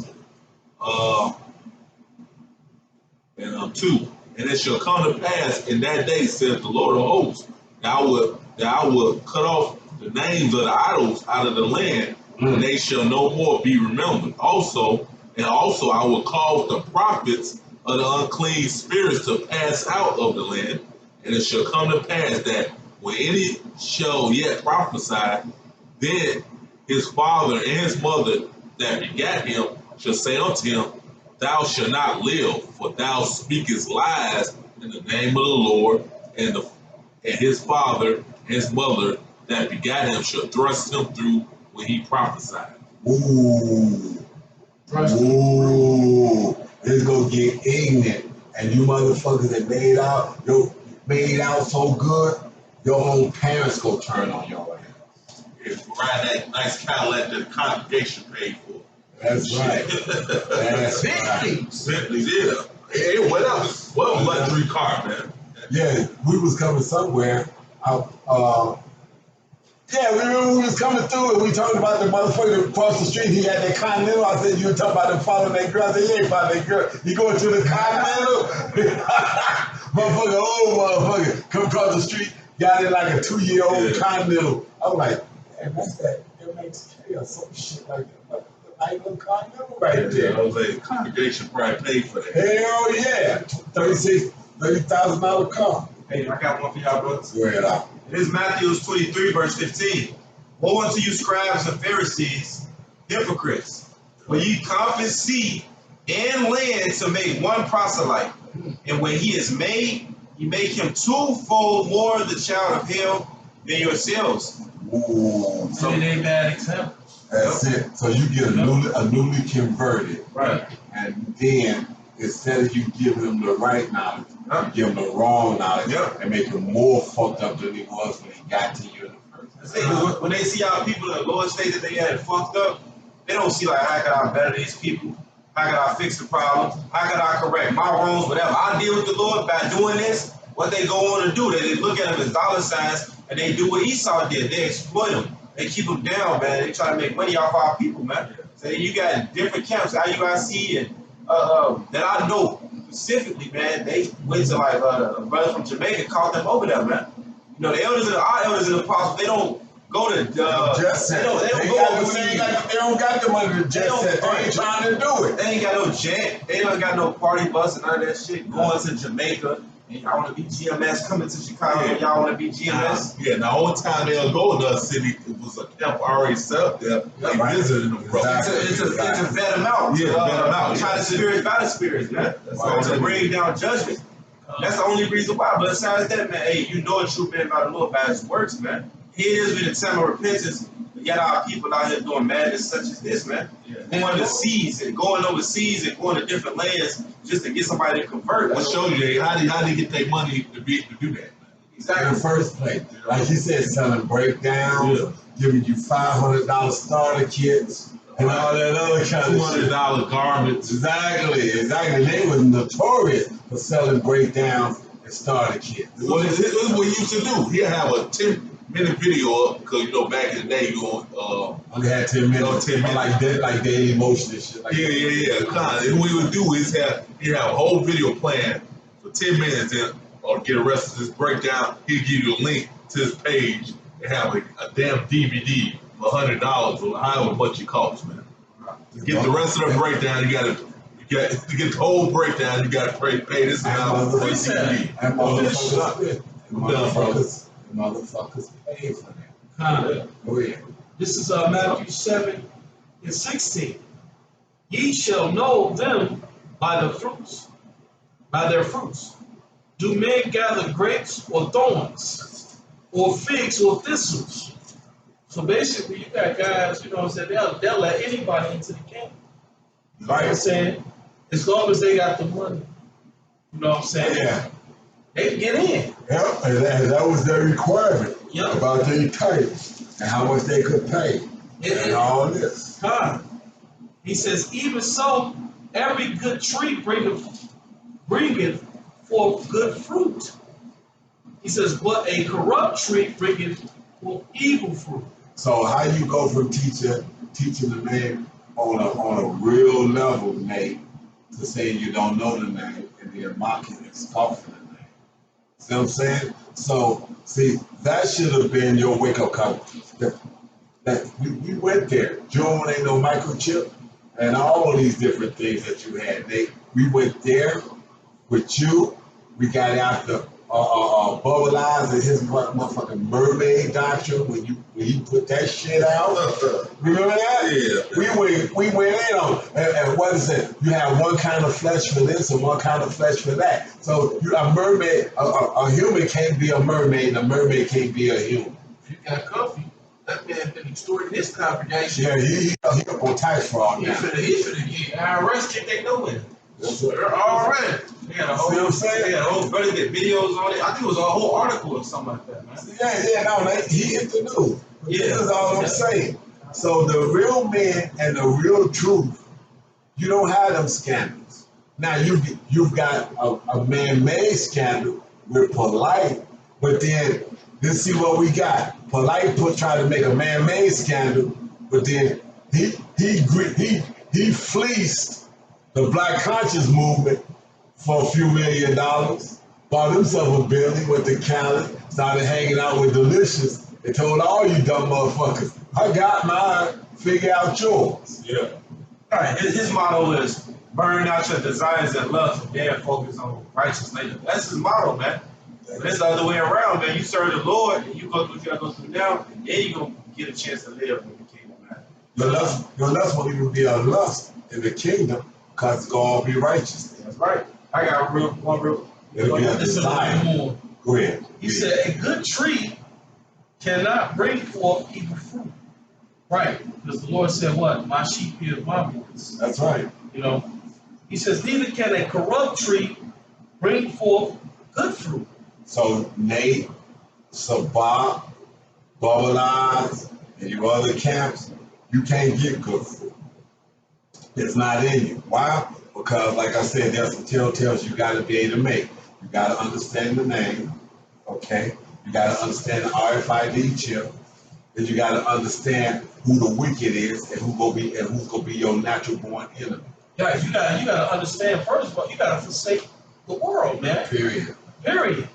and 2. And it shall come to pass in that day, saith the Lord of hosts, that I will cut off the names of the idols out of the land, and they shall no more be remembered. Also I will cause the prophets of the unclean spirits to pass out of the land, and it shall come to pass that when any shall yet prophesy, then his father and his mother that begat him shall say unto him, Thou shalt not live, for thou speakest lies in the name of the Lord, and his father and his mother that begat him shall thrust him through when he prophesied. Ooh. Ooh. It's gonna get ignorant. And you motherfuckers that made out so good, your own parents go turn on your ass. It's ride that nice Cadillac that the congregation paid for. That's right. That's right. Bentleys, yeah. Hey, what else? What luxury car, man? Yeah, we was coming somewhere. We was coming through and we talking about the motherfucker across the street. He had that Continental. I said, you were talking about him following that girl. I said, you ain't following that girl. You going to the Continental? Motherfucker, old motherfucker, come across the street, got it like a 2-year-old Continental. I was like, man, that's that MXK or some shit like that. Like a Continental right there. I was like, the congregation probably paid for that. Hell yeah. $30,000 car. Hey, I got one for y'all, brothers. Go ahead out. It is Matthew 23, verse 15. Woe unto you, scribes and Pharisees, hypocrites, for ye compass sea and land to make one proselyte. And when he is made, ye make him twofold more the child of hell than yourselves. Ooh. So it ain't bad example. That's it. So you get a newly converted. Right. And then instead of you giving them the right knowledge, you give them the wrong knowledge and make him more fucked up than he was when he got to you in the first place. When they see our people in the lower state that they had fucked up, they don't see like, how can I better these people? How can I fix the problem? How can I correct my wrongs? Whatever I deal with the Lord by doing this, what they go on to do, they look at them as dollar signs and they do what Esau did. They exploit them. They keep them down, man. They try to make money off our people, man. So you got different camps, IUIC and that I know specifically, man. They went to like a brother from Jamaica, called them over there, man. You know, the elders and our elders and apostles, they don't go to Just they don't go overseas. They don't got the money to jet set. They ain't trying to do it. They ain't got no jet. They don't got no party bus and none of that shit. Going to Jamaica. And y'all want to be GMS, coming to Chicago, and y'all want to be GMS. Yeah, now one time they'll go to a city, it was a camp already set up there. They visited them, bro. It's a vet them out. Yeah, vet them out. Try the spirits by the spirits, man. To bring down judgment. That's the only reason why. But besides that, man, hey, you know a true man by the Lord by his works, man. Here it is with the time of repentance. Yet our people out here doing madness such as this, man. Going to seas and going overseas and going to different lands just to get somebody to convert. What shows you how they get their money to do that, man? Exactly. In the first place, like you said, selling breakdowns, giving you $500 starter kits, and all that other kind of shit. $200 garments. Exactly. They was notorious for selling breakdowns and starter kits. Well, this is what he used to do. He'll have a 10-minute video up, because, you know, back in the day, you only had 10 minutes. 10 minutes. Like Daily Motion and shit like that. Yeah. And what he would do is he'd have a whole video plan for 10 minutes, and or get the rest of this breakdown. He'll give you a link to his page and have a damn DVD for $100 or however much it costs, man. To get the rest of the breakdown, you got to get the whole breakdown. You got to pay this amount for the DVD. Motherfuckers pay for that. Go ahead. This is Matthew 7:16. Ye shall know them by their fruits. Do men gather grapes or thorns, or figs or thistles? So basically, you got guys, you know what I'm saying, they'll let anybody into the camp. You know what I'm saying? As long as they got the money. You know what I'm saying? Yeah. They can get in. Yep, and that was their requirement about their tithes and how much they could pay and all this. He says, even so, every good tree bringeth forth good fruit. He says, but a corrupt tree bringeth forth evil fruit. So how you go from teaching the name on a real level, Nate, to saying you don't know the name and then mocking and scoffing the name? See what I'm saying? So, see, that should have been your wake-up call. That we went there. June ain't no microchip and all these different things that you had, Nate. We went there with you. We got after Bubba Lies and his motherfucking mermaid doctrine when he put that shit out. Remember that? Yeah. We went in on it. And what is it? You have one kind of flesh for this and one kind of flesh for that. So a mermaid, a human can't be a mermaid, and a mermaid can't be a human. If you got comfy, that man been extorting his congregation. Yeah, he up on tax fraud He now. finna get IRS kicked their no in. they're all right. They had a See what whole, I'm saying? they had a whole brother get videos on it. I think it was a whole article or something like that, man. He hit the news. Yeah. This is all I'm saying. So the real men and the real truth, you don't have them scandals. Now you've got a man-made scandal with Polite, but then let's see what we got. Polite tried to make a man-made scandal, but then he fleeced the Black Conscious Movement for a few $1 million, bought himself a Bentley, went to Cali, started hanging out with Delicious, and told all you dumb motherfuckers, I got mine, figure out yours. Yeah. All right. His motto is burn out your desires and lust and then focus on righteous labor. That's his motto, man. But it's the other way around, man. You serve the Lord and you go through what you gotta go through now, and then you're gonna get a chance to live in the kingdom, man. Your lust won't even be a lust in the kingdom, because it's going to be righteous. That's right. I got one real. It'll be a This is desire. more. Go ahead. He said, a good tree cannot bring forth evil fruit. Right. Because the Lord said, what? My sheep hear my voice. That's right. You know, he says, neither can a corrupt tree bring forth good fruit. So Nate, Sabah, Bubble Eyes, and your other camps, you can't get good fruit. It's not in you. Why? Because, like I said, there's some telltales you got to be able to make. You got to understand the name, okay? You got to understand the RFID chip, and you got to understand who the wicked is and who's gonna be your natural born enemy. Guys, you gotta understand, first of all, you gotta forsake the world, man. Period. Period.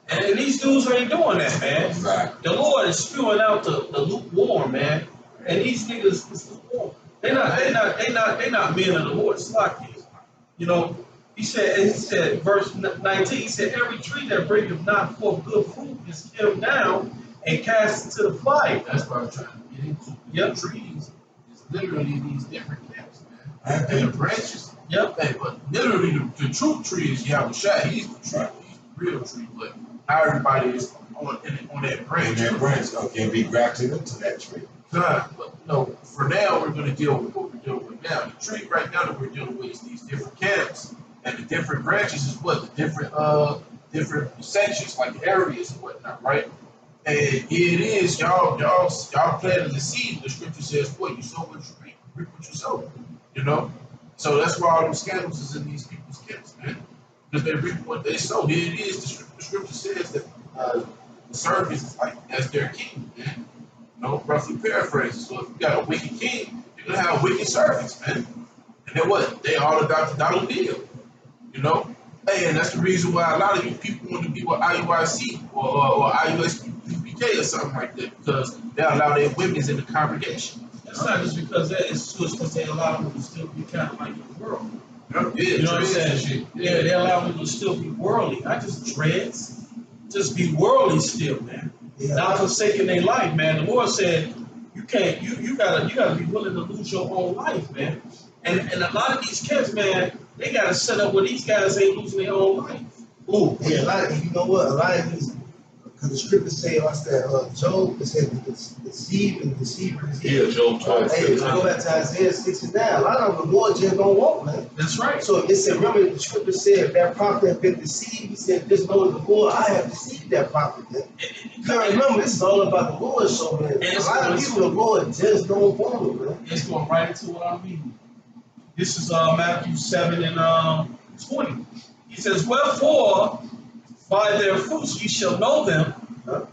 And these dudes ain't doing that, man. Exactly. The Lord is spewing out the lukewarm, man. And these niggas is lukewarm. They not men of the Lord. It's like this. You know, he said, verse 19, he said, every tree that bringeth not forth good fruit is killed down and cast into the fire. That's what I'm trying to get into. Yep. The trees is literally these different camps, man. Okay. And the branches. Yep. Hey, but literally the true tree is Yahweh Shai. He's the tree. He's the real tree. But how everybody is on that branch. And that branch can be grafted into that tree. But no, for now we're going to deal with what we're dealing with now. The tree right now that we're dealing with is these different camps, and the different branches is what the different sections, like areas and whatnot, right? And here it is, y'all planting the seed. The scripture says, "What you sow, what you reap what you sow." You know, so that's why all them scandals is in these people's camps, man, because they reap what they sow. Here it is. The scripture says that the servant is like as their king, man. You know, roughly paraphrasing. So if you got a wicked king, you're gonna have wicked servants, man. And then what? They all about the dollar bill. You know? And that's the reason why a lot of you people want to be with IUIC or IUSPK or something like that, because they allow their women in the congregation. It's not just because that, it's because they allow them to still be kind of like the world. Yeah, You know what I'm saying? shit. Yeah, they allow them to still be worldly, not just dreads, just be worldly still, man. Yeah. Not forsaking their life, man. The Lord said, you can't, you gotta be willing to lose your own life, man. And a lot of these kids, man, they gotta set up where these guys ain't losing their own life. Ooh, yeah, a lot of, you know what? A lot of these, because the scriptures say, what's that? Job, it said, deceive and deceiver is Yeah, Job 12. Hey, go back to Isaiah 69. A lot of them, the Lord just don't want, man. That's right. So it said, remember the scripture said, if that prophet had been deceived, he said, just know the Lord, I have deceived that prophet. Man. You gotta remember, this is all about the Lord, so man. A lot of people, the Lord just don't want it, man. It's going right into what I'm reading. This is Matthew 7 and 20. He says, wherefore, by their fruits ye shall know them. Huh?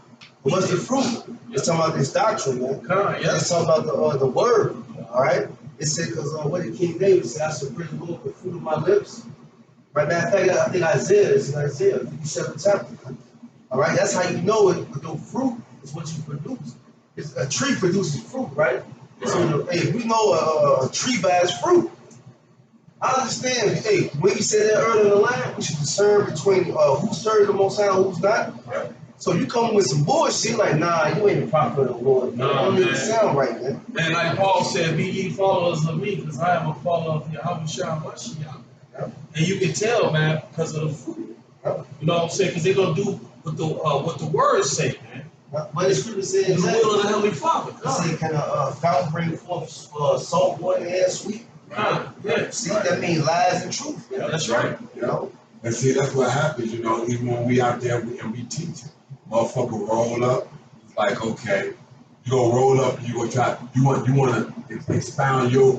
What's the fruit? It's talking about this doctrine, man. Yeah. It's talking about the word, all right? It said, because what did King David say? I shall praise the Lord with the fruit of my lips. Right now, in fact, I think Isaiah, it's in Isaiah, 57 chapter. All right, that's how you know it. But the fruit is what you produce. It's, a tree produces fruit, right? So, hey, we know a tree by its fruit. I understand. Hey, when you said that earlier in the line, we should discern between who serves the Most High and who's not. Yeah. So you come with some bullshit like, nah, you ain't the prophet of the Lord. Nah, That don't even man. sound right, man. And like Paul said, be ye followers of me, because I am a follower of Yahweh Shah Mashiach. Yeah. And you can tell, man, because of the fruit. Yeah. You know what I'm saying? Because they're gonna do what the words say, man. But the scripture says, In the will of the Heavenly Father. it said, can a fountain bring forth salt water and sweet? Yeah. See, that means lies and truth. Yeah, that's right. You know? And see, that's what happens, you know, even when we out there and we teach it. Motherfucker roll up, it's like, okay, you gonna roll up and you gonna try, you want to expound your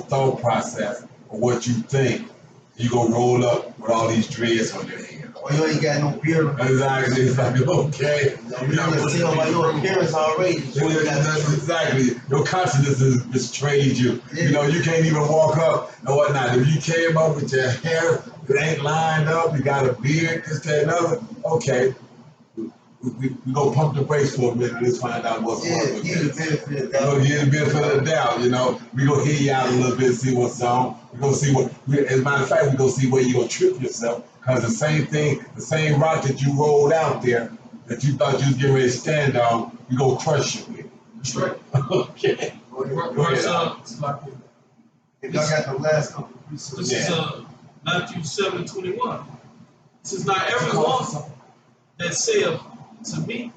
thought process of what you think. You gonna roll up with all these dreads on your head. Or you ain't got no beard. Exactly, it's like, okay. You can tell by your appearance already. That's exactly. Your consciousness has betrayed you. You know, you can't even walk up and whatnot. If you came up with your hair, it ain't lined up, you got a beard, this, that, and other, okay. We gonna pump the brakes for a minute. Let's find out what's Yeah, wrong with give the this. benefit of We gonna give the benefit of the doubt, you know. We gonna hear you out a little bit, see what's on. We gonna see as a matter of fact, we gonna see where you gonna trip yourself. Cause the same thing, the same rock that you rolled out there, that you thought you was getting ready to stand on, we gonna crush you with. That's right. Okay. Verse, If y'all got the last couple of this pieces. is Matthew 7:21. This is not everyone that saith to me,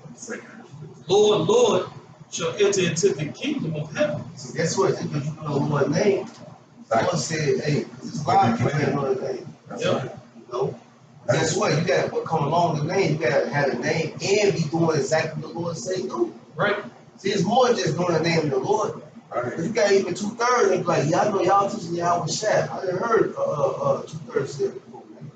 Lord, Lord, shall enter into the kingdom of heaven. So guess what? Because you know the Lord's name. The Lord said, hey, there's a lot of people that know the name. That's Yep. right. You know? Guess what? You got what come along the name. You got to have a name and be doing exactly what the Lord say do. Right? See, it's more than just doing the name of the Lord. Right. If you got even 2/3, they be like, yeah, I know y'all teaching Yahweh Shah. I done heard 2/3 say it before, man.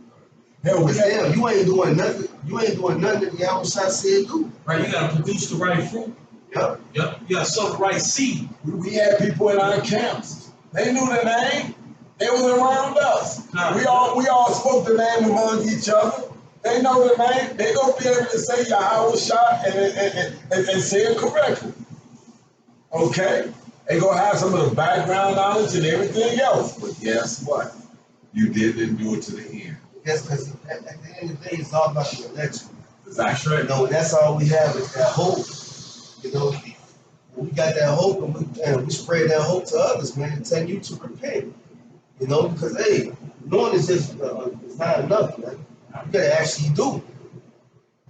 Hell, But damn, you ain't doing nothing. You ain't doing nothing that Yahweh Shah said do. Right? You gotta produce the right fruit. Yep. Yep. You gotta sow the right seed. we had people in our camps. They knew the name. They was around us. We all spoke the name among each other. They know the name. They gonna be able to say Yahweh Shah and say it correctly. Okay? They gonna have some of the background knowledge and everything else. But guess what? You didn't do it to the end. Yes, because at the end of the day, it's all about the election. Exactly. You know, and that's all we have is that hope. You know, we got that hope and we spread that hope to others, man, and tell you to repent. You know, because hey, knowing is just it's not enough, man. You gotta actually do.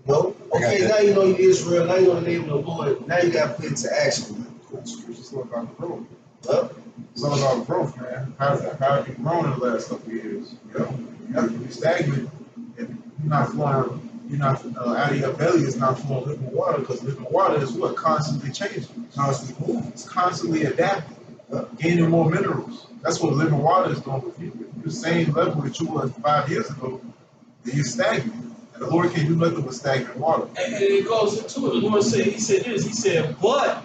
You know, okay, now you know you're Israel, now you know the name of the Lord, now you gotta put it into action, man. It's all about growth. Huh? It's all about growth, man. How have you grown in the last couple of years? You know, you have to be stagnant if you're not flowing. You're not out of your belly is not flowing living water, because living water is what constantly changing, constantly moving, it's constantly adapting, gaining more minerals. That's what living water is doing with you. If you're the same level that you were 5 years ago, then you're stagnant. And the Lord can't do nothing with stagnant water. And it goes into it. The Lord said, He said this, He said, but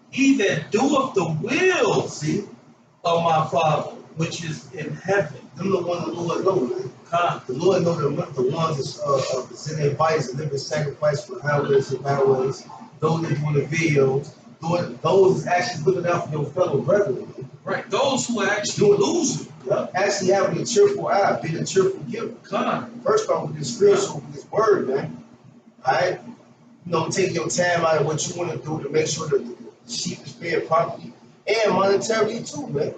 he that doeth the will See, of my Father, which is in heaven. them the one the Lord knows, man. The Lord knows the ones that present their bodies and living sacrifice for highways and byways, those that doing the videos, those actually looking out for your fellow brethren. Right. Those who are actually losing. Actually having a cheerful eye, being a cheerful giver. First off, with this spiritual, with this word, man. Alright? You know, take your time out of what you want to do to make sure that the sheep is fed properly. And monetarily too, man.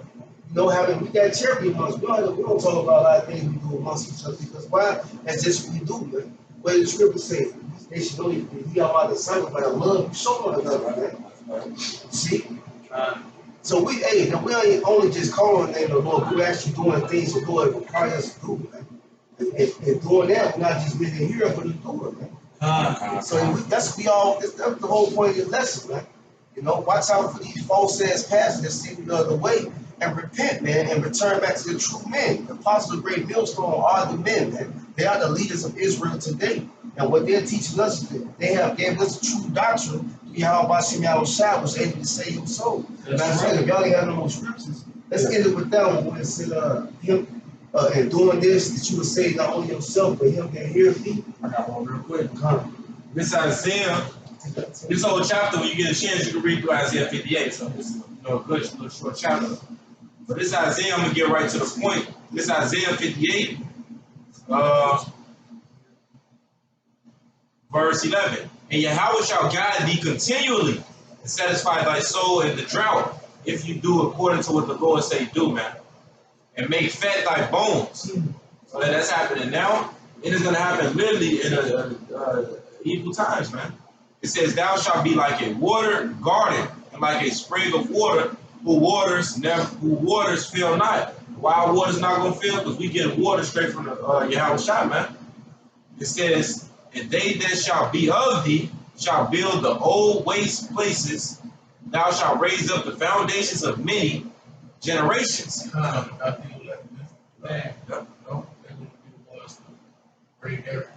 You know, we got charity amongst. We don't talk about a lot of things we do amongst each other because why? That's just what we do, man. What the scripture says, they should know you are my disciples by the love you show one another, man. See? So we ain't only just calling the name of the Lord, we're actually doing things the Lord requires us to do, man. And doing that, we're not just being here, but doing it, man. So that's the whole point of the lesson, man. You know, watch out for these false ass pastors that see the other way and repent, man, and return back to the true men. The apostles of great millstone are the men, man. They are the leaders of Israel today. And what they're teaching us, they have gave us the true doctrine, Yahweh Shem Shah was able to save your soul. And I'm saying, if y'all ain't got no more scriptures, let's end it with that one when it said him and doing this, that you would save not only yourself, but him that hears me. I got one real quick. This Isaiah, this whole chapter, when you get a chance, you can read through Isaiah 58. So this is a good little short chapter. But this Isaiah, I'm gonna get right to the point. This is Isaiah 58, verse 11. And Yahweh shall guide thee continually and satisfy thy soul in the drought, if you do according to what the Lord say do, man. And make fat thy bones. So that's happening now. It is going to happen literally in evil times, man. It says, thou shalt be like a watered garden and like a spring of water whose waters fail not. Why water's not going to fail? Because we get water straight from the Yahweh Shai, man. It says, and they that shall be of thee shall build the old waste places. Thou shalt raise up the foundations of many generations. Bring everything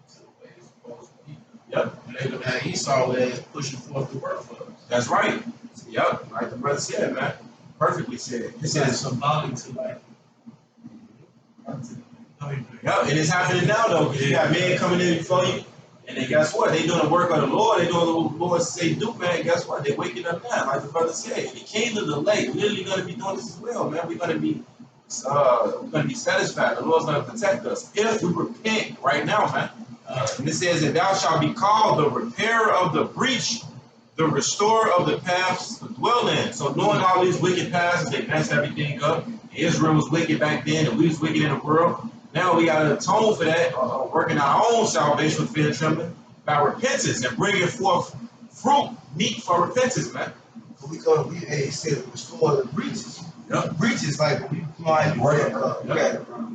to the way it's supposed to be. Yep. And they look at Esau as pushing forth the work for us. That's right. Yep. Like the brother said, man. Perfectly said. It says symbolic to like. Yep, and it's happening now though, because you got men coming in before you, and then guess what? They doing the work of the Lord, they doing what the Lord say do, man. Guess what? They waking up now, like the brother said. The king of the lake literally gonna be doing this as well, man. We're gonna be satisfied. The Lord's gonna protect us if we repent right now, man. And it says, and thou shalt be called the repairer of the breach, the restorer of the paths to dwell in. So knowing all these wicked paths, they messed everything up. Israel was wicked back then, and we was wicked in the world. Now we got to atone for that, working our own salvation with fear and trembling by repentance and bringing forth fruit, meat for repentance, man. Because we said restore the breaches. Yep. Breaches like when we fly,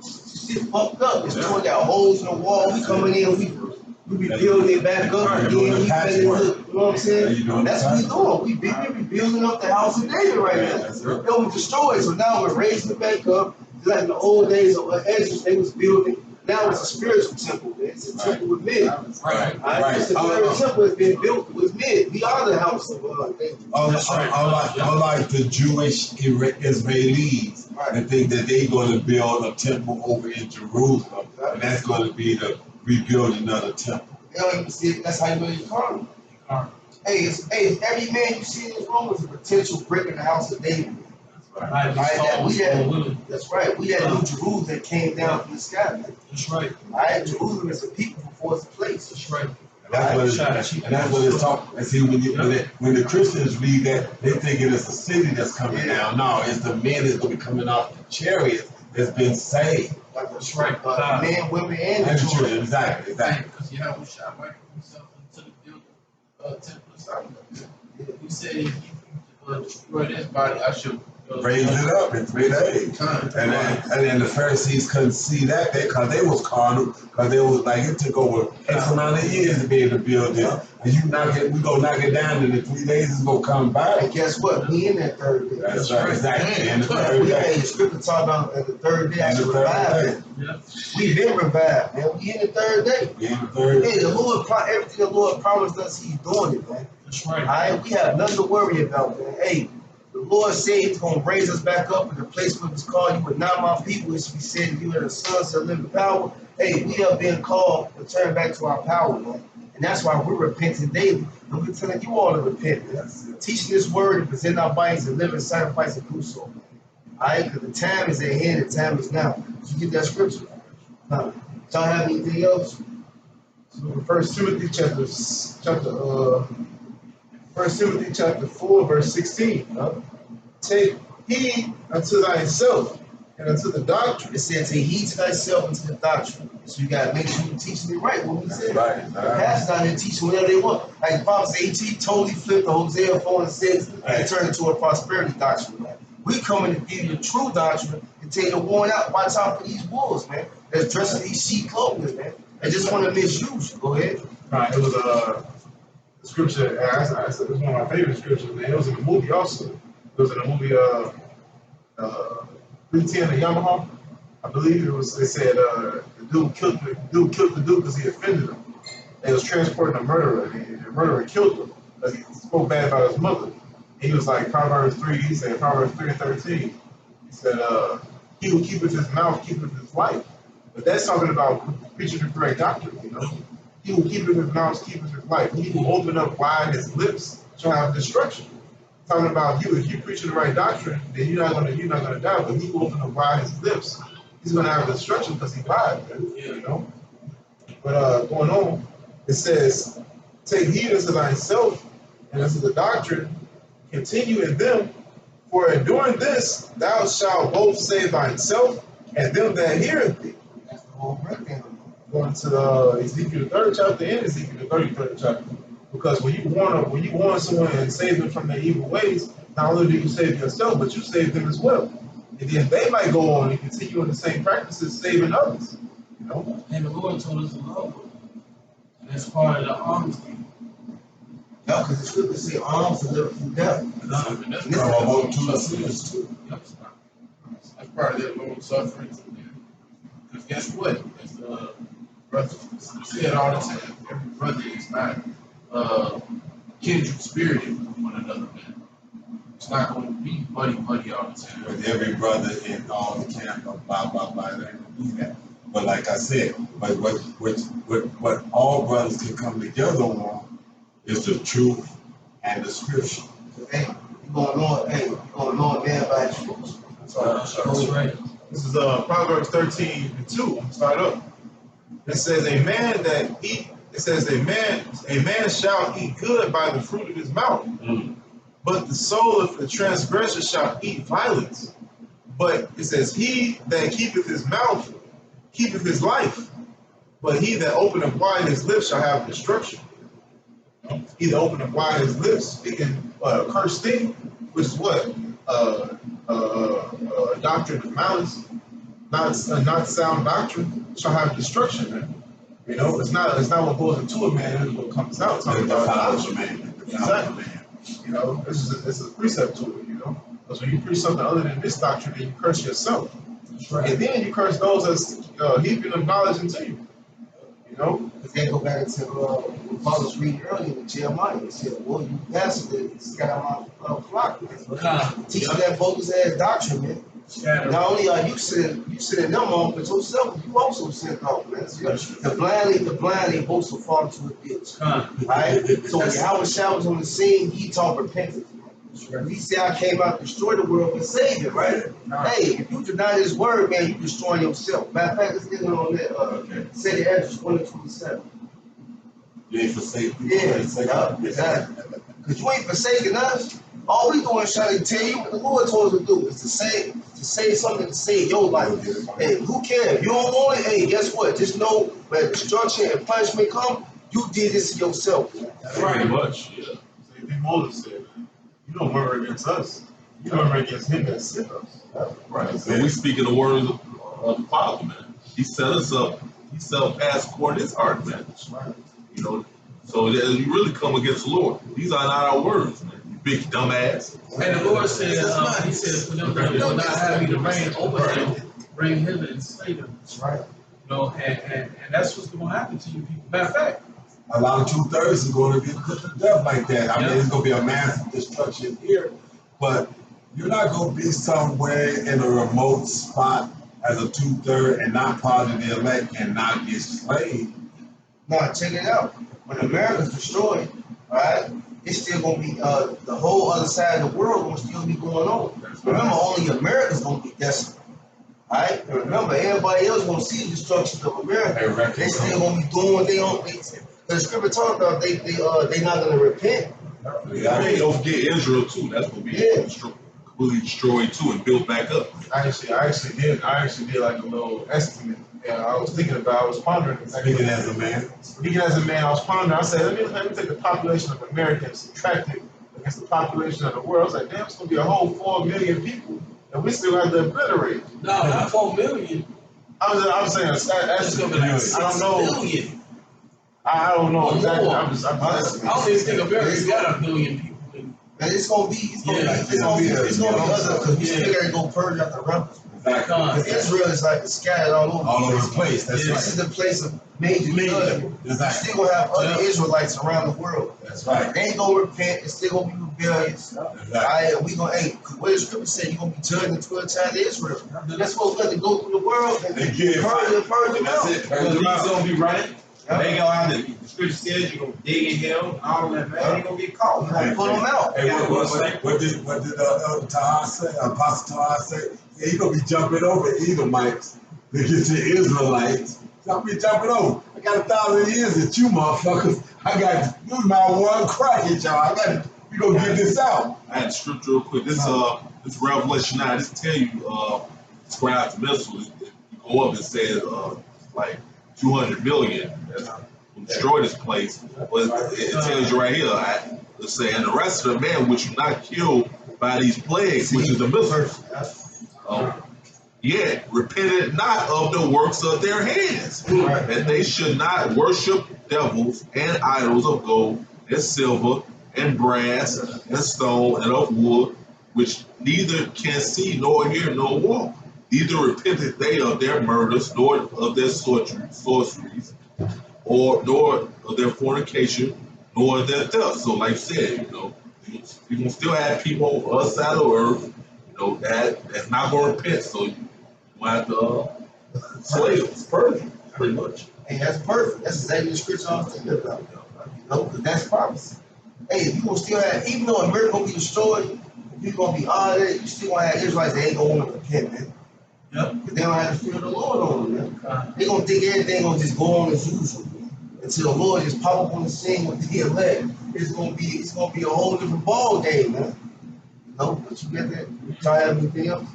shit fucked up. It's torn out holes in the wall. We coming in, we rebuilding it back up again. We finna look, you know what I'm saying? That's what we doing. We rebuilding up the house of David right now. It was destroyed, so now we're raising it back up. Like in the old days of Exodus, they was building. Now it's a spiritual temple. Man. It's a temple with men. Right. It's the spiritual temple has been built with men. We are the house of David. Unlike the Jewish Israelis, that think that they're going to build a temple over in Jerusalem, and that's going to be the rebuilding of the temple. They don't even see it. That's how you build your car. Hey, every man you see in this room is a potential brick in the house of David. That's right. We had New Jerusalem that came down from the sky. Man. That's right. All right, Jerusalem is a people before it's a place. That's right. And that's what it's talking. And see, when the Christians read that, they think it is a city that's coming down. No, it's the men that's going to be coming off the chariots that's been saved. That's right. Men, women, and children. Exactly. Because Yahweh shall liken himself into the building temple of Solomon. He said, if you destroy this body, I shall raise it up in 3 days. And then the Pharisees couldn't see that because they was carnal, because they was like, it took over X amount of years to be able to build it. And we gonna knock it down, and in 3 days it's gonna come back. And guess what? We in that third day. That's right, exactly. And the third We day. had the scripture talk about at the third day after revival. We've been revived, man. We in the third day. Yeah, the third day. Hey, the Lord, everything the Lord promised us, He's doing it, man. That's right. All right, we have nothing to worry about, man. Hey, the Lord said He's gonna raise us back up in the place where He's called. You were not my people, as we said, you are the sons that live in power. Hey, we are being called to turn back to our power, man. And that's why we're repenting daily. And we're telling you all to repent, man. Teaching this word and present our bodies and living sacrifice and do so. All right, because the time is at hand, the time is now. So you get that scripture. Now, y'all have anything else? So 1 Timothy chapter 4, verse 16. Take heed unto thyself and unto the doctrine. It says, take heed to thyself and to the doctrine. So you gotta make sure you're teaching it right. What we said. Right. The pastor's out here teaching whatever they want. Like the Bible says, he totally flipped the Hosea 4 and 6 and turned it into a prosperity doctrine, man. We coming to give you the true doctrine and tell you to warn out, watch out for these wolves, man. That's dressing these sheep clothing, man. They just want to misuse. Go ahead. It was a scripture. It was one of my favorite scriptures, man. It was in a movie also. It was in a movie, 310 of Yamaha. I believe it was. They said the dude killed the dude because he offended him. They was transporting a murderer, and the murderer killed him because he spoke bad about his mother. And he was like Proverbs 3. He said Proverbs 3 and 13. He said he who keepeth his mouth keepeth his life. But that's talking about preaching the correct doctrine, you know. He who keepeth his mouth keepeth his life. He who open up wide his lips shall have destruction. Talking about you, if you preaching the right doctrine, then you're not gonna die. But he who open up wide his lips he's gonna have destruction because he lied, man, you know. But going on, it says, take heed unto thyself and unto the doctrine, continue in them, for enduring this thou shalt both save thyself and them that hear thee. That's the whole breakdown. Going to Ezekiel the 3rd chapter and Ezekiel the 33rd chapter. Because when you warn someone and save them from their evil ways, not only do you save yourself, but you save them as well. And then they might go on and continue in the same practices, saving others. You know? And the Lord told us to love them. And that's part of the honesty. Yeah, because the scriptures say arms deliver from death. And that's And this part is of about that 2 sins too. That's part of that long suffering. Because guess what? As brother say it all the time. Every brother is not kindred spirited with one another, man. It's not going to be buddy all the time. With every brother in all the camp of blah blah blah, they don't do that. But like I said, but what all brothers can come together on is the truth and the scripture. Hey, you gonna know a man by his fruits. That's right. This is Proverbs 13:2. Start up. It says a man shall eat good by the fruit of his mouth, but the soul of the transgressor shall eat violence. But it says, he that keepeth his mouth keepeth his life, but he that openeth wide his lips shall have destruction. He that openeth wide his lips, speaking cursed thing, which is what? Doctrine of malice, not sound doctrine, shall have destruction, man. You know, it's not what goes into a man, it's what comes out. Talking about exactly. You know, this is a precept to it, you know. Because when you preach something other than this doctrine, then you curse yourself. Right. And then you curse those that's heaping of knowledge into you. You know? Because they go back to what Paul was reading earlier with Jeremiah. He said, well, you bastard, scatter my flock, man. Teaching that bogus ass doctrine, man. Not only are you sending them on, but yourself, you also sent off, man. The blindly both will fall into a ditch. Right? So when Yahweh Shah was on the scene, he taught repentance. He said, I came out to destroy the world but save it, right? Hey, if you deny his word, man, you destroying yourself. Matter of fact, let's get on that. Say the Acts 20:27. You ain't forsake people. Yeah, exactly. Because you ain't forsaking us. All we doing is trying to tell you what the Lord told us to do is to say something to save your life. Hey, who cares? You don't want it? Hey, guess what? Just know when destruction and punishment come, you did this to yourself. That's right. Much. Yeah. Same thing Moses said, man. You don't murder against us. You murder against him that sent us. Right. So we speaking the words of the Father, man. He set us up. He set a path toward his heart, man. Right. You know, so that you really come against the Lord. These are not our words, man. You big dumbass. And the Lord said, he said, for them that will not have you to reign over them, bring him and slay them. That's right. You know, and that's what's going to happen to you people. Matter of fact, A lot of 2/3 is going to be put to death like that. I mean, it's going to be a massive destruction here, but you're not going to be somewhere in a remote spot as a 2/3 and not part of the elect and not get slain. Now, check it out. When America's destroyed, right, it's still going to be, the whole other side of the world will still be going on. Remember, only America's going to be desolate. All right? And remember, everybody else going to see the destruction of America. They still going to be doing what they don't. The scripture talk about they not going to repent. Yeah, I mean, don't forget Israel too. That's going to be completely destroyed too and built back up. I actually did like a little estimate. Yeah, I was pondering. Speaking as a man. I was pondering. I said, let me take the population of America and subtract it against the population of the world. I was like, damn, it's gonna be a whole 4 million people, and we still have to obliterate. no, not 4 million. I was saying, It's going to be like 6 million. I don't know Or exactly. more. I'm I don't even think America's got 1 billion people. And it's gonna be other because we still gotta go purge out the rebels. Exactly. Because Israel is like scattered all over the place. That's This is the place of major judgment. You Exactly. still gonna have other Israelites around the world. That's right. They ain't gonna repent. It's still gonna be rebellious. Exactly. We gonna what the scripture said, you're gonna be judged in 12 times of Israel. That's what we're gonna go through the world and They get purge them out. That's it. Because these gonna be running. They gonna have to, the scripture says you're gonna dig in hell and all that, man. You're gonna get caught. We're gonna put them out. Hey, what did Elder Tahar say? Apostle Tahar say? Yeah, he gonna be jumping over Edomites They get to the Israelites. Stop me jumping over. I got 1,000 years at you motherfuckers. I got this my one crack at y'all. We gonna get this out. I had the scripture real quick. This Revelation 9. This tell you describes missiles. It go up and says like 200 million will destroy this place. But it tells you right here. It's saying the rest of the men which are not killed by these plagues, which is the missiles. Yet repented not of the works of their hands, that they should not worship devils and idols of gold and silver and brass and stone and of wood, which neither can see nor hear nor walk. Neither repented they of their murders, nor of their sorceries, nor of their fornication, nor of their theft. So, like I said, you gonna still have people on the other side of the earth, that's not gonna repent. So you have to slay them. It's perfect. Pretty much. Hey, that's perfect. That's exactly the scripture I'm thinking about. Because that's prophecy. Hey, if you gonna still have, even though America gonna be destroyed, people gonna be honored, you still gonna have Israelites that ain't gonna want to repent, man. Yep. Because they don't have the fear of the Lord on them, man. They gonna think everything gonna just go on as usual, man. Until the Lord just pop up on the scene with the elect. It's gonna be a whole different ball game, man. But you get that? Try to have anything else?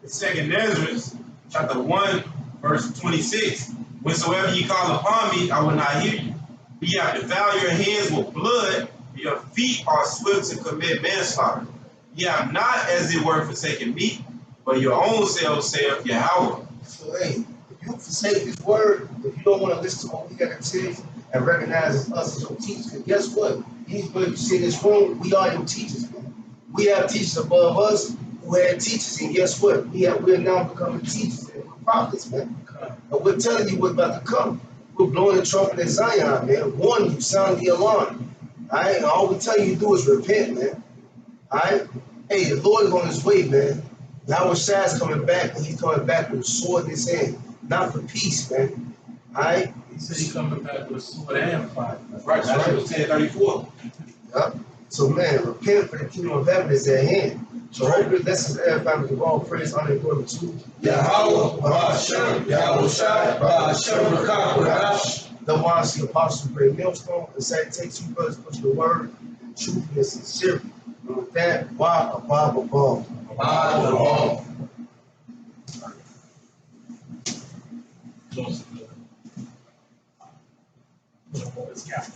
Second Ezra, chapter 1, verse 26. Whensoever ye call upon me, I will not hear you. Ye have defiled your hands with blood, your feet are swift to commit manslaughter. Ye have not, as it were, forsaken me, but your own selves saith Yahweh. So, hey, if you forsake His word, if you don't want to listen to what we got to tell you and recognize us as your teachers, because guess what? These people you see in this room, we are your teachers, man. We have teachers above us who had teachers, and guess what? We're now becoming teachers and we're prophets, man. And we're telling you what's about to come. We're blowing the trumpet in Zion, man. Warning you, sound the alarm. All right? And all we tell you to do is repent, man. All right? Hey, the Lord is on His way, man. Yahweh Shai is coming back, and He's coming back with a sword in His hand, not for peace, man. All right? He said he's coming back with a sword and fire. Right, that's right. 10:34. Yep. So, man, repent, for the kingdom of heaven is at hand. So, hopefully, this is everybody give all praise, honor, and glory to Yahweh, Ba'ashem, Yahweh Shai, Ba'ashem, B'Kach, the wise, the apostle, great millstone, the saint takes you brothers, push the word, truth and sincerity. And with that, why above above. Close. Put him on his couch.